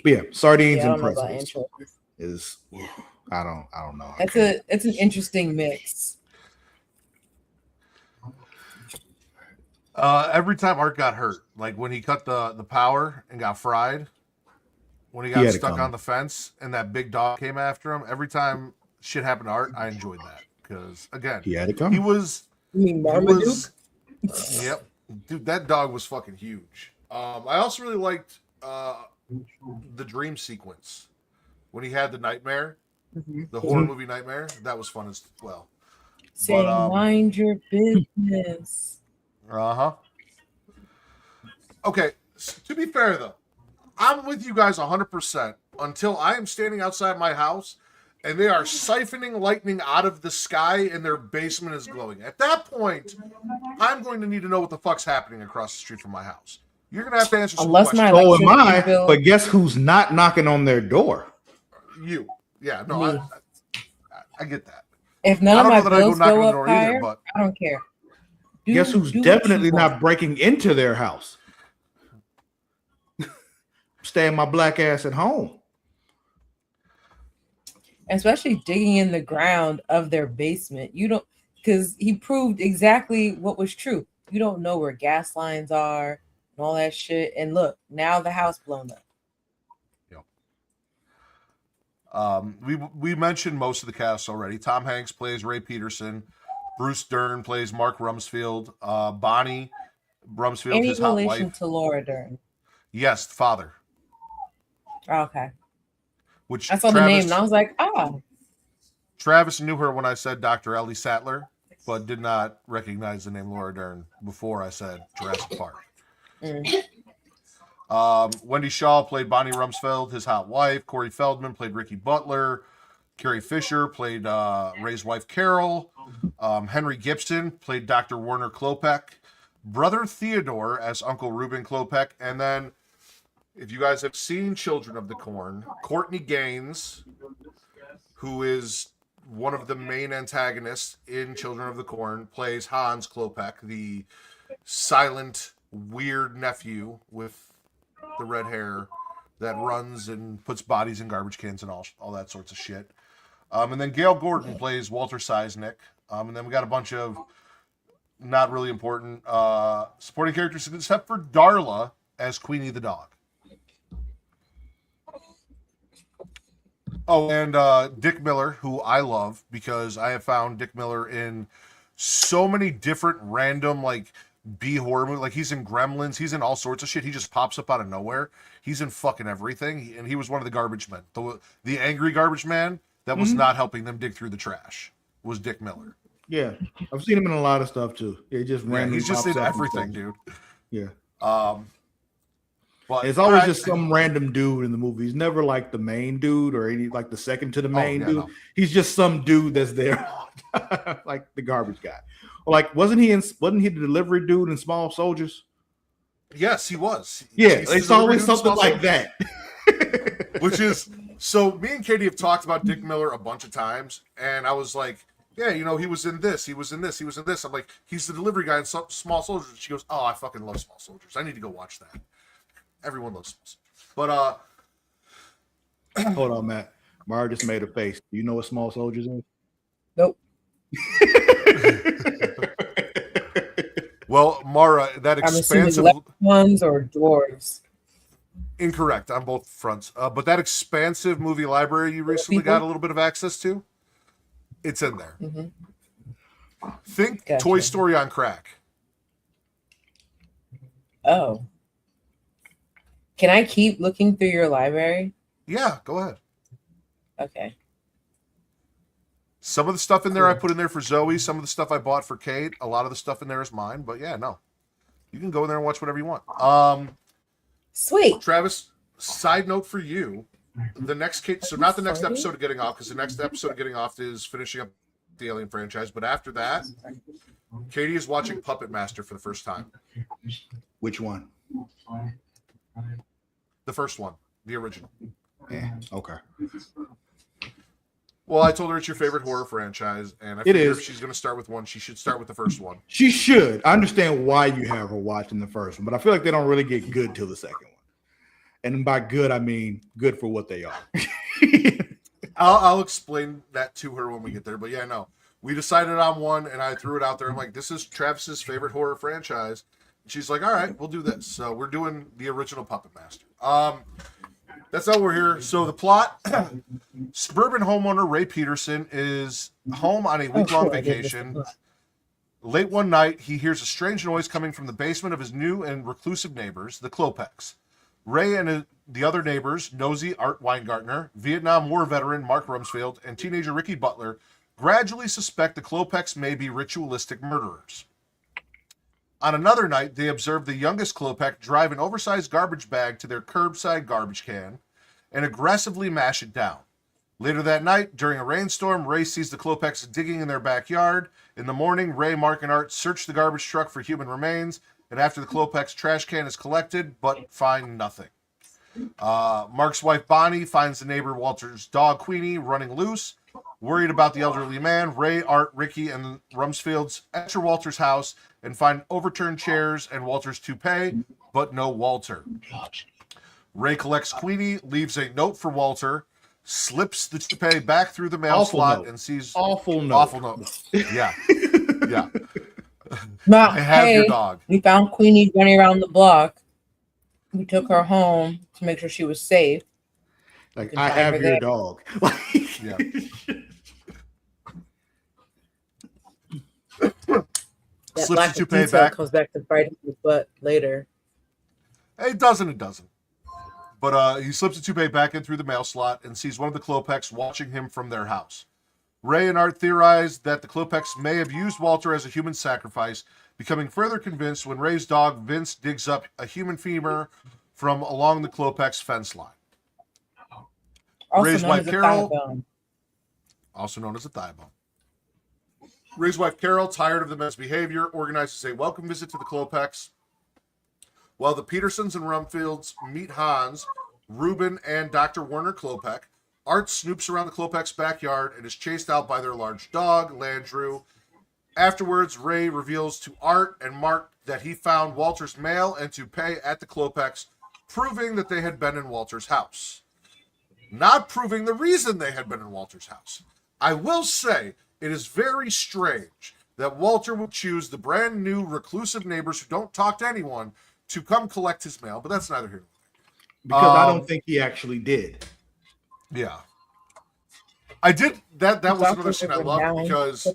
yeah, sardines and pretzels is I don't know. It's an interesting mix. Every time Art got hurt, like when he cut the power and got fried, when he He got had it stuck coming. on the fence and that big dog came after him, every time shit happened to Art, I enjoyed that because again, He had it he coming. was You mean he Marmaduke? was yep, dude, that dog was fucking huge. I also really liked the dream sequence when he had the nightmare, the horror movie nightmare. That was fun as well. Saying, mind your business. Uh-huh. Okay, to be fair though, I'm with you guys 100% until I am standing outside my house and they are siphoning lightning out of the sky and their basement is glowing. At that point, I'm going to need to know what the fuck's happening across the street from my house. You're going to have to answer some Unless my questions. So am I, electricity bill. but guess who's not knocking on their door? You. Yeah, no, Me. I get that. If I none of don't my know that I go bills knocking go on the up door either, higher, but I don't care. Guess who's do what definitely you not want. breaking into their house? Staying my black ass at home. Especially digging in the ground of their basement. You don't, because he proved exactly what was true. You don't know where gas lines are and all that shit. And look, now the house blown up. we mentioned most of the cast already. Tom Hanks plays Ray Peterson. Bruce Dern plays Mark Rumsfeld. Bonnie Rumsfeld, Any his hot relation wife. to Laura Dern? Yes, father. Okay. Which I saw the name and I was like, Travis knew her when I said Dr. Ellie Sattler, but did not recognize the name Laura Dern before I said Jurassic Park. Wendy Shaw played Bonnie Rumsfeld, his hot wife. Corey Feldman played Ricky Butler. Carrie Fisher played Ray's wife, Carol. Henry Gibson played Dr. Werner Klopek. Brother Theodore as Uncle Reuben Klopek. And then, if you guys have seen Children of the Corn, Courtney Gaines, who is one of the main antagonists in Children of the Corn, plays Hans Klopek, the silent, weird nephew with the red hair that runs and puts bodies in garbage cans and all that sorts of shit. And then Gail Gordon plays Walter Seisnick. And then we got a bunch of not really important supporting characters, except for Darla as Queenie the dog. Oh, and Dick Miller, who I love because I have found Dick Miller in so many different random, like, B horror movies. Like, he's in Gremlins. He's in all sorts of shit. He just pops up out of nowhere. He's in fucking everything. And he was one of the garbage men. The angry garbage man that was not helping them dig through the trash was Dick Miller. Yeah, I've seen him in a lot of stuff too. He just randomly he's just pops in up and everything, stuff. dude. Yeah. But It's always all just some random dude in the movie. He's never like the main dude or any like the second to the main dude. No. He's just some dude that's there, like the garbage guy. Or like, wasn't he the delivery dude in Small Soldiers? Yes, he was. Yeah, He's it's the always dude in something Small like that. Which is, so me and Katie have talked about Dick Miller a bunch of times, and I was like, yeah, you know, he was in this, he was in this, he was in this. I'm like, he's the delivery guy in Small Soldiers. She goes, oh, I fucking love Small Soldiers. I need to go watch that. Everyone loves Small Soldiers. But Hold on, Matt. Mara just made a face. Do you know what Small Soldiers is? nope. well, Mara, that I'm assuming expansive left ones or dwarves. incorrect on both fronts. But that expansive movie library you recently got a little bit of access to, it's in there. Mm-hmm. Think Gotcha. Toy Story on crack. Oh. Can I keep looking through your library? Yeah, go ahead. Okay. Some of the stuff in there I put in there for Zoe. Some of the stuff I bought for Kate. A lot of the stuff in there is mine. But yeah, no. You can go in there and watch whatever you want. Sweet. Travis, side note for you. The next Kate, so not the next episode of Getting Off, because the next episode of Getting Off is finishing up the Alien franchise. But after that, Katie is watching Puppet Master for the first time. Which one? The first one, the original. Yeah, okay. Well, I told her it's your favorite horror franchise, and I It figure is. if she's going to start with one, she should start with the first one. She should. I understand why you have her watching the first one, but I feel like they don't really get good till the second one. And by good, I mean good for what they are. I'll explain that to her when we get there. But yeah, no. We decided on one, and I threw it out there. I'm like, this is Travis's favorite horror franchise. She's like, all right, we'll do this. So we're doing the original Puppet Master. That's how we're here. So the plot, suburban homeowner Ray Peterson is home on a week-long vacation. Late one night, he hears a strange noise coming from the basement of his new and reclusive neighbors, the Klopeks. Ray and the other neighbors, nosy Art Weingartner, Vietnam War veteran Mark Rumsfeld, and teenager Ricky Butler, gradually suspect the Klopeks may be ritualistic murderers. On another night, they observe the youngest Klopek drive an oversized garbage bag to their curbside garbage can and aggressively mash it down. Later that night, during a rainstorm, Ray sees the Klopeks digging in their backyard. In the morning, Ray, Mark, and Art search the garbage truck for human remains, and after the Klopeks' trash can is collected, but find nothing. Mark's wife, Bonnie, finds the neighbor Walter's dog, Queenie, running loose. Worried about the elderly man, Ray, Art, Ricky, and the Rumsfelds enter Walter's house and find overturned chairs and Walter's toupee, but no Walter. Ray collects Queenie, leaves a note for Walter, slips the toupee back through the mail slot, and sees... Awful note. Awful note. Yeah. Yeah. Ma, I have your dog. We found Queenie running around the block. We took her home to make sure she was safe. Like, I have your dog. Yeah. That Slips lack the of toupee detail back. comes back to bite his butt later. It doesn't. But he slips the toupee back in through the mail slot and sees one of the Klopeks watching him from their house. Ray and Art theorize that the Klopeks may have used Walter as a human sacrifice, becoming further convinced when Ray's dog, Vince, digs up a human femur from along the Klopeks' fence line. Also Ray's known wife, as a Carol, thigh bone. also known as a thigh bone. Ray's wife, Carol, tired of the men's behavior, organizes a welcome visit to the Klopeks. While the Petersons and Rumfields meet Hans, Reuben, and Dr. Werner Klopek, Art snoops around the Klopeks' backyard and is chased out by their large dog, Landrew. Afterwards, Ray reveals to Art and Mark that he found Walter's mail and toupee at the Klopeks, proving that they had been in Walter's house. Not proving the reason they had been in Walter's house. I will say, it is very strange that Walter would choose the brand new reclusive neighbors who don't talk to anyone to come collect his mail, but that's neither here nor there. Because I don't think he actually did. Yeah. I did. That was another thing I loved because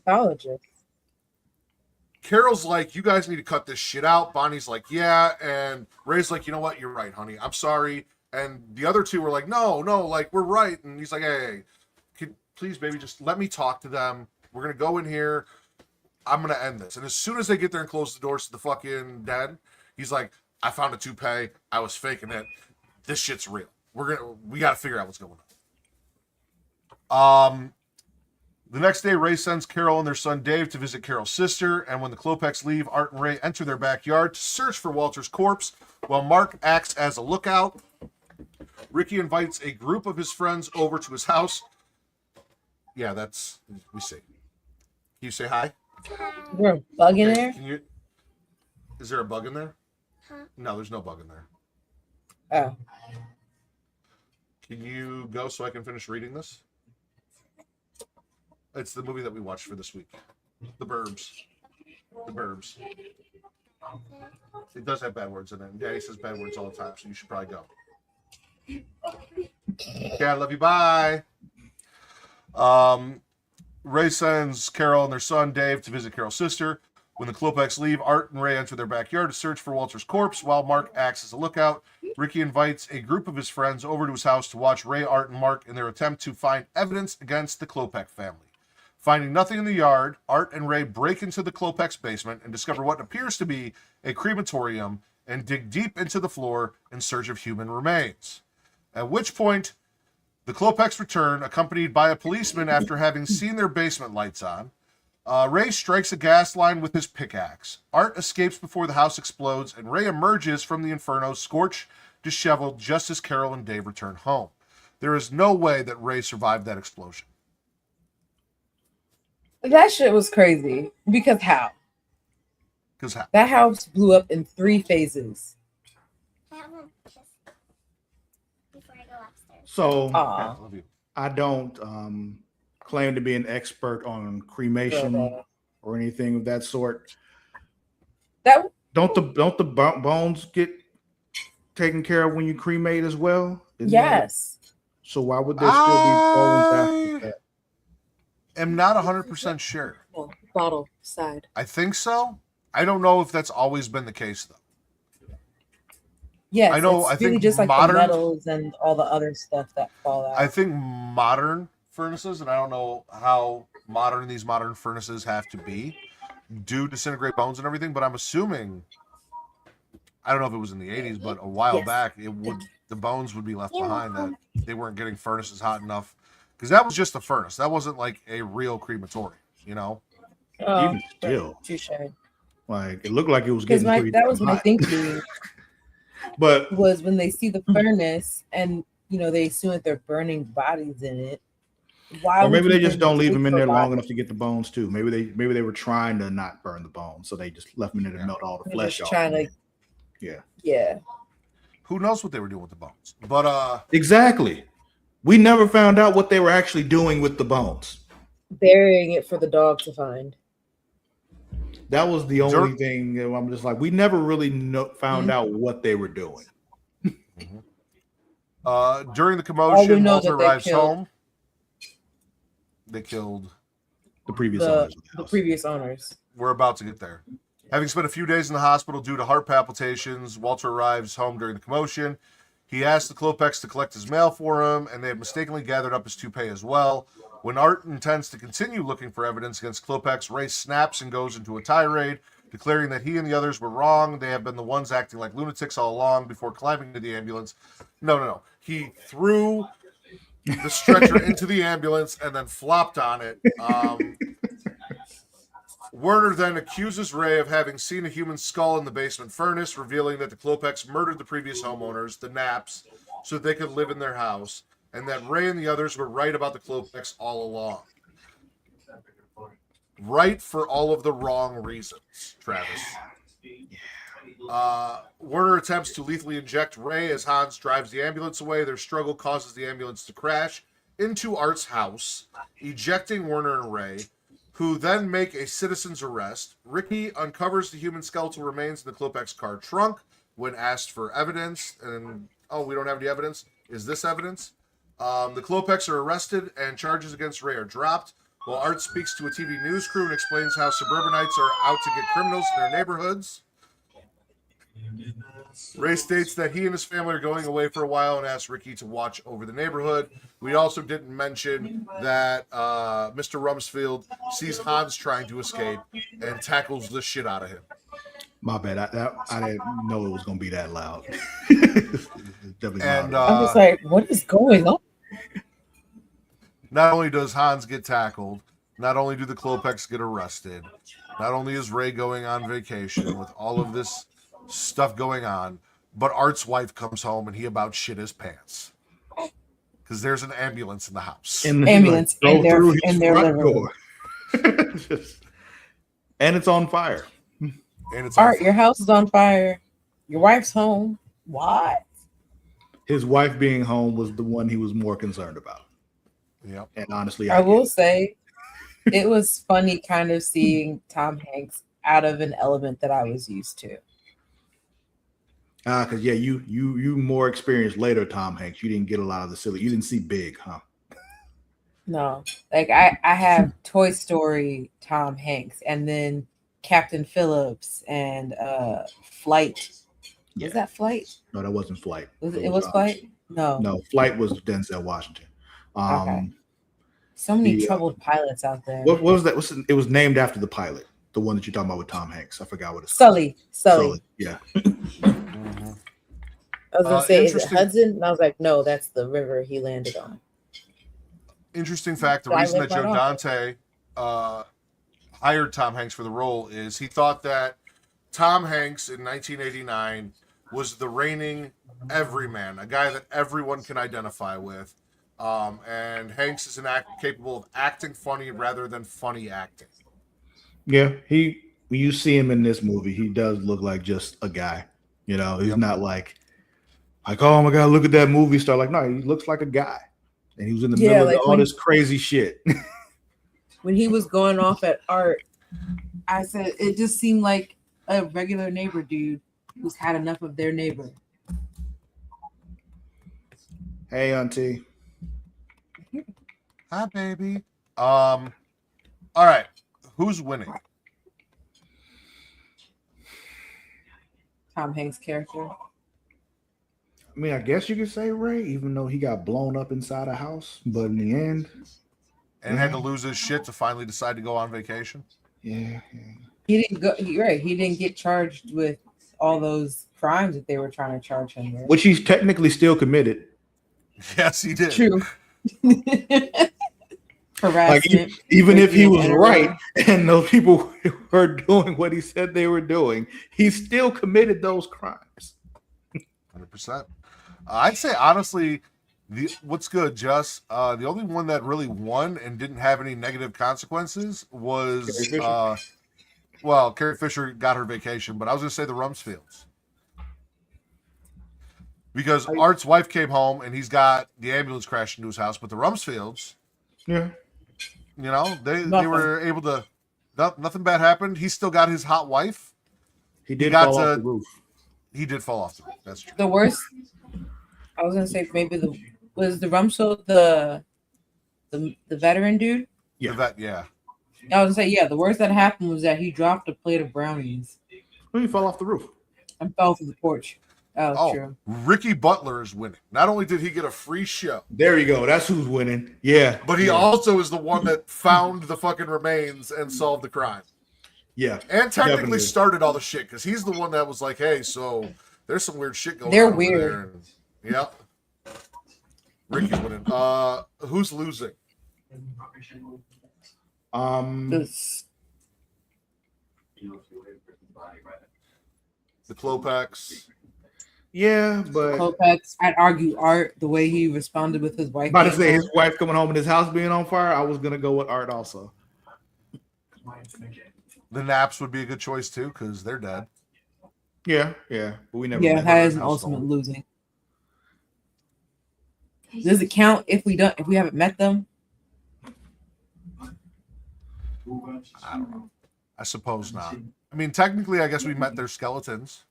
Carol's like, you guys need to cut this shit out. Bonnie's like, yeah. And Ray's like, you know what? You're right, honey. I'm sorry. And the other two were like, no, like, we're right. And he's like, hey, please, baby, just let me talk to them. We're going to go in here. I'm going to end this. And as soon as they get there and close the doors to the fucking den, he's like, I found a toupee. I was faking it. This shit's real. We got to figure out what's going on. The next day, Ray sends Carol and their son Dave to visit Carol's sister. And when the Klopeks leave, Art and Ray enter their backyard to search for Walter's corpse, while Mark acts as a lookout. Ricky invites a group of his friends over to his house. Yeah, we see. Can you say hi? Is there a bug in there? Is there a bug in there? No, there's no bug in there. Oh. Can you go so I can finish reading this? It's the movie that we watched for this week. The Burbs. The Burbs. It does have bad words in it. And Daddy says bad words all the time, so you should probably go. Okay, I love you. Bye. Ray sends Carol and their son Dave to visit Carol's sister. When the Klopeks leave, Art and Ray enter their backyard to search for Walter's corpse, while Mark acts as a lookout. Ricky invites a group of his friends over to his house to watch Ray, Art, and Mark in their attempt to find evidence against the Klopek family. Finding nothing in the yard, Art and Ray break into the Klopek's basement and discover what appears to be a crematorium and dig deep into the floor in search of human remains. At which point, the Klopeks return, accompanied by a policeman after having seen their basement lights on. Ray strikes a gas line with his pickaxe. Art escapes before the house explodes, and Ray emerges from the inferno, scorched, disheveled, just as Carol and Dave return home. There is no way that Ray survived that explosion. That shit was crazy. Because how? Because how? That house blew up in 3 phases. So I I don't claim to be an expert on cremation or anything of that sort. Don't the bones get taken care of when you cremate as well? Yes. So why would there still be bones after that? I'm not 100% sure. No, bottle side. I think so. I don't know if that's always been the case though. Yes, I know. it's I really think just like modern the metals and all the other stuff that fall out. I think modern furnaces, and I don't know how modern these modern furnaces have to be, do disintegrate bones and everything. But I'm assuming, I don't know if it was in the 80s, but a while back, the bones would be left behind, that they weren't getting furnaces hot enough, because that was just a furnace. That wasn't like a real crematorium, you know. Even still, touche. like it looked like it was Because getting pretty that was my hot. thinking. But was when they see the furnace and they assume that they're burning bodies in it. Why? or maybe would they you just don't leave them in for there long bodies? enough to get the bones too. Maybe they were trying to not burn the bones, so they just left them in there to melt all the They're flesh just off. trying to. Yeah. Who knows what they were doing with the bones? But Exactly. We never found out what they were actually doing with the bones. Burying it for the dog to find. That was the only thing that I'm just like, we never really found out what they were doing. during the All we commotion, know Walter that they arrives killed- home. They killed. The previous owners of The house. previous owners. We're about to get there. Having spent a few days in the hospital due to heart palpitations, Walter arrives home during the commotion. He asks the Klopeks to collect his mail for him, and they have mistakenly gathered up his toupee as well. When Art intends to continue looking for evidence against Klopeks, Ray snaps and goes into a tirade, declaring that he and the others were wrong. They have been the ones acting like lunatics all along before climbing into the ambulance. No. He threw the stretcher into the ambulance and then flopped on it. Werner then accuses Ray of having seen a human skull in the basement furnace, revealing that the Klopeks murdered the previous homeowners, the Knaps, so that they could live in their house, and that Ray and the others were right about the Klopeks all along. Right for all of the wrong reasons, Travis. Werner attempts to lethally inject Ray as Hans drives the ambulance away. Their struggle causes the ambulance to crash into Art's house, ejecting Werner and Ray, who then make a citizen's arrest. Ricky uncovers the human skeletal remains in the Klopek's car trunk when asked for evidence. And, we don't have any evidence. Is this evidence? The Klopeks are arrested and charges against Ray are dropped. While Art speaks to a TV news crew and explains how suburbanites are out to get criminals in their neighborhoods. Ray states that he and his family are going away for a while and asks Ricky to watch over the neighborhood. We also didn't mention that Mr. Rumsfeld sees Hans trying to escape and tackles the shit out of him. My bad. I didn't know it was going to be that loud. Definitely And loud. I was like, what is going on? not only does Hans get tackled, not only do the Klopeks get arrested, not only is Ray going on vacation with all of this stuff going on, but Art's wife comes home and he about shit his pants because there's an ambulance in the house. Ambulance in their living room. And it's on fire. And it's Art, your house is on fire. Your wife's home. What? His wife being home was the one he was more concerned about. Yep. And honestly, I will say it was funny kind of seeing Tom Hanks out of an element that I was used to. Because you more experienced later, Tom Hanks. You didn't get a lot of the silly. You didn't see Big, huh? No, like I have Toy Story Tom Hanks, and then Captain Phillips and Flight. Yeah. Was that Flight? No, that wasn't Flight. It was Flight? No, Flight was Denzel Washington. Okay. So many the, troubled pilots out there. What was that? It was named after the pilot, the one that you're talking about with Tom Hanks. I forgot what it's Sully. called. Yeah. I was gonna say, is it interesting- Hudson? And I was like, no, that's the river he landed on. Interesting fact, the Fly reason that right Joe off. Dante hired Tom Hanks for the role is he thought that Tom Hanks in 1989 was the reigning everyman, a guy that everyone can identify with. And Hanks is an actor capable of acting funny rather than funny acting. Yeah. When you see him in this movie, he does look like just a guy. You know, he's not like, oh my God, look at that movie star. Like, no, he looks like a guy. And he was in the middle of all this crazy shit. When he was going off at Art, I said it just seemed like a regular neighbor dude who's had enough of their neighbor. Hey, auntie. Hi, baby. All right. Who's winning? Tom Hanks' character. I mean, I guess you could say Ray, even though he got blown up inside a house. But in the end, And had to lose his shit to finally decide to go on vacation. yeah. He didn't go. He didn't get charged with all those crimes that they were trying to charge him with. Which he's technically still committed. Yes, he did. True. Like Harassment. even if he was and right and those people were doing what he said they were doing, he still committed those crimes. 100%. I'd say honestly, what's good, Just the only one that really won and didn't have any negative consequences was Carrie Fisher got her vacation, but I was gonna say the Rumsfelds. Because Art's wife came home and he's got the ambulance crash into his house, but the Rumsfelds, Yeah. you know, they were able to. Nothing bad happened. He still got his hot wife. He did fall off the roof. He did fall off the roof. That's true. The worst. I was gonna say maybe was the Rumsfeld the veteran dude. Yeah. Yeah. I was gonna say the worst that happened was that he dropped a plate of brownies When he fell off the roof. and fell through the porch. Oh, true. Ricky Butler is winning. Not only did he get a free show, There you go. That's who's winning. Yeah. but he also is the one that found the fucking remains and solved the crime. Yeah. And technically Definitely. started all the shit because he's the one that was like, hey, so there's some weird shit going They're on. weird. Over there. Yep. Ricky's winning. Who's losing? This- The Klopeks. Yeah, but Klopek, I'd argue Art, the way he responded with his wife. about to say his wife coming home and his house being on fire. I was gonna go with Art also. The Naps would be a good choice too because they're dead. Yeah, yeah. But we never. Yeah, met that him. is an ultimate losing. Does it count if we haven't met them? I don't know. I suppose not. I mean, technically, I guess we met their skeletons.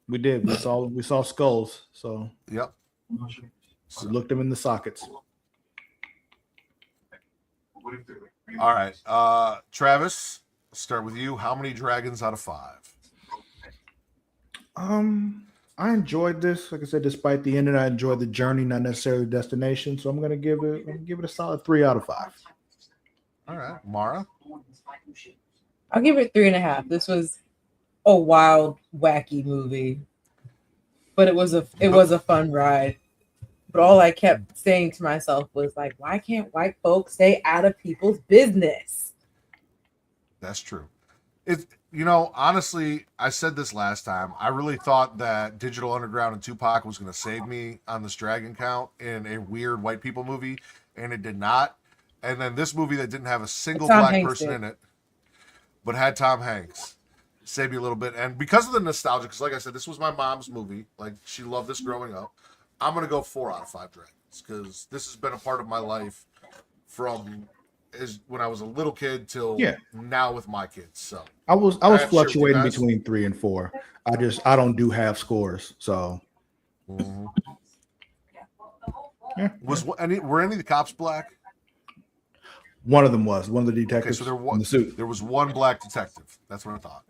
We did. We saw skulls. So Yep. we looked them in the sockets. All right. Travis, let's start with you. How many dragons out of 5? I enjoyed this. Like I said, despite the ending, I enjoyed the journey, not necessarily the destination. So I'm gonna give it a solid 3 out of 5. All right. Mara? I'll give it 3.5. This was a wild, wacky movie, but it was a fun ride. But all I kept saying to myself was like, why can't white folks stay out of people's business? That's true. Honestly, I said this last time. I really thought that Digital Underground and Tupac was going to save me on this dragon count in a weird white people movie, and it did not. And then this movie that didn't have a single black person in it, but had Tom Hanks, saved me a little bit. And because of the nostalgia, because like I said, this was my mom's movie. Like, she loved this growing up. I'm going to go 4 out of 5 dragons because this has been a part of my life from when I was a little kid till now with my kids. So I was fluctuating between 3 and 4. I don't do half scores. So yeah. Were any of the cops black? One of them was one of the detectives. Okay, so in the suit. there was one black detective. That's what I thought.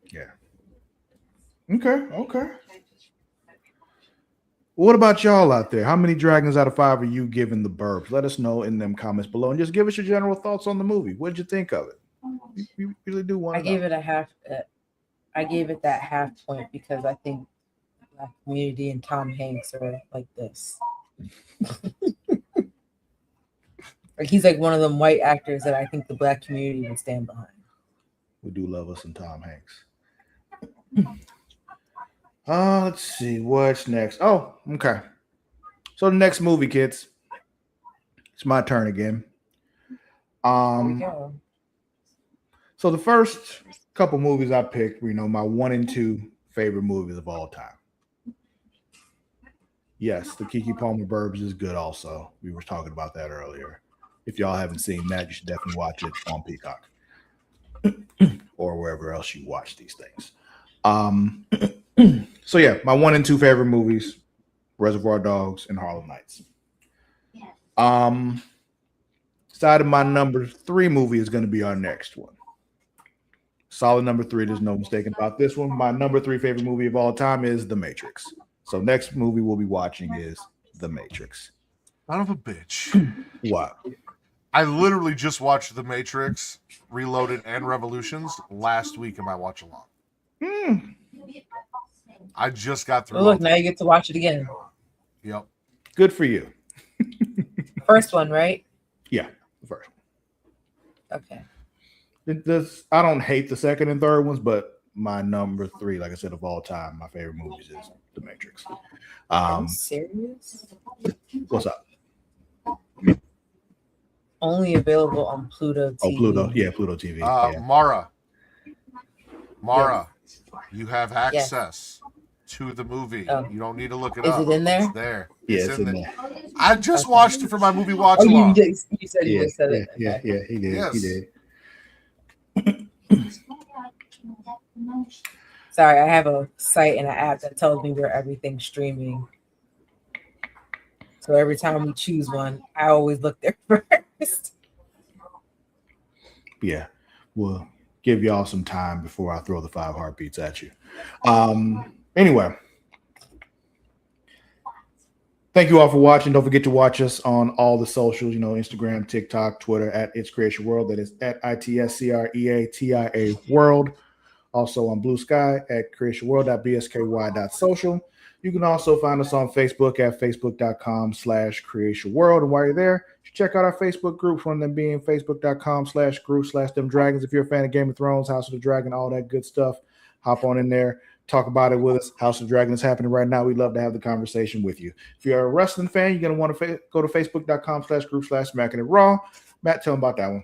Yeah. Okay. What about y'all out there? How many dragons out of 5 are you giving the Burbs? Let us know in them comments below, and just give us your general thoughts on the movie. What did you think of it? You really do want. I gave it a half. I gave it that half point because I think the Black community and Tom Hanks are like this. Like he's like one of them white actors that I think the Black community would stand behind. We do love us some Tom Hanks. Let's see what's next. Oh, okay. So the next movie, kids. It's my turn again. So the first couple movies I picked, my 1 and 2 favorite movies of all time. Yes, the Keke Palmer Burbs is good also. We were talking about that earlier. If y'all haven't seen that, you should definitely watch it on Peacock. or wherever else you watch these things. So yeah, my 1 and 2 favorite movies, Reservoir Dogs and Harlem Nights. Side of my number 3 movie is going to be our next one. Solid number 3. There's no mistake about this one. My number 3 favorite movie of all time is The Matrix. So next movie we'll be watching is The Matrix. Son of a bitch. What? I literally just watched The Matrix, Reloaded, and Revolutions last week in my watch along. I just got through. Oh, look, now you get to watch it again. Yep. Good for you. First one, right? Yeah, the first one. Okay. I don't hate the second and third ones, but my number 3, like I said, of all time, my favorite movies is The Matrix. Are you serious? What's up? Only available on Pluto TV. Oh, Pluto. Yeah, Pluto TV. Yeah. Mara, you have access to the movie. Oh. You don't need to look it Is up. it in there? It's there. Yeah, it's in there. I just watched it for my movie watch Oh, along. you said you just said it. Yeah, Okay. yeah, he did. Yes. He did. Sorry, I have a site and an app that tells me where everything's streaming. So every time we choose one, I always look there first. Yeah, we'll give y'all some time before I throw the 5 heartbeats at you. Anyway, thank you all for watching. Don't forget to watch us on all the socials, Instagram, TikTok, Twitter, at It's Creatia World. That is at ITSCREATIA World. Also on Blue Sky at creatiaworld.bsky.social. You can also find us on Facebook at facebook.com/Creatia World. And while you're there, check out our Facebook groups, one of them being facebook.com/group/them dragons. If you're a fan of Game of Thrones, House of the Dragon, all that good stuff, hop on in there, talk about it with us. House of the Dragon is happening right now. We'd love to have the conversation with you. If you're a wrestling fan, you're going to want to go to facebook.com/group/Smacking It Raw. Matt, tell them about that one.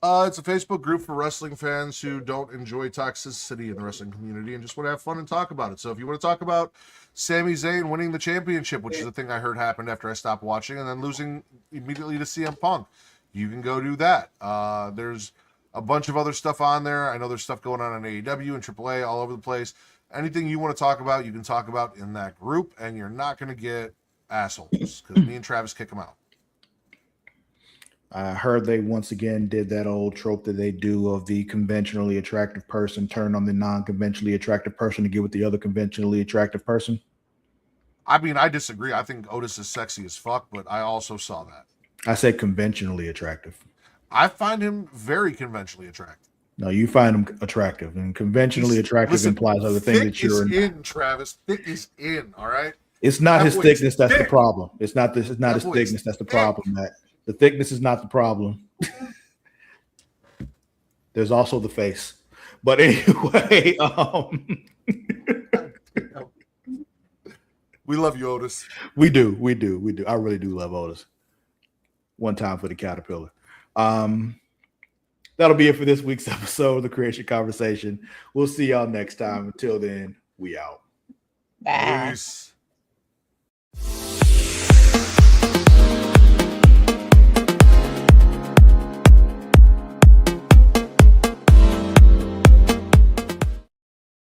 It's a Facebook group for wrestling fans who don't enjoy toxicity in the wrestling community and just want to have fun and talk about it. So if you want to talk about Sami Zayn winning the championship, which is the thing I heard happened after I stopped watching, and then losing immediately to CM Punk, you can go do that. There's a bunch of other stuff on there. I know there's stuff going on AEW and AAA all over the place. Anything you want to talk about, you can talk about in that group, and you're not going to get assholes because me and Travis kick them out. I heard they once again did that old trope that they do of the conventionally attractive person turn on the non-conventionally attractive person to get with the other conventionally attractive person. I mean, I disagree. I think Otis is sexy as fuck, but I also saw that. I say conventionally attractive. I find him very conventionally attractive. No, you find him attractive, and conventionally attractive implies other things that you're in. Travis, thick is in. All right. It's not That his boy thickness is that's the thick. problem. It's not his That boy is thickness that's the thick. problem. That the thickness is not the problem. There's also the face. But anyway, we love you, Otis. we do. I really do love Otis. One time for the Caterpillar. That'll be it for this week's episode of the Creatia Conversation. We'll see y'all next time. Until then, we out. Bye. Peace.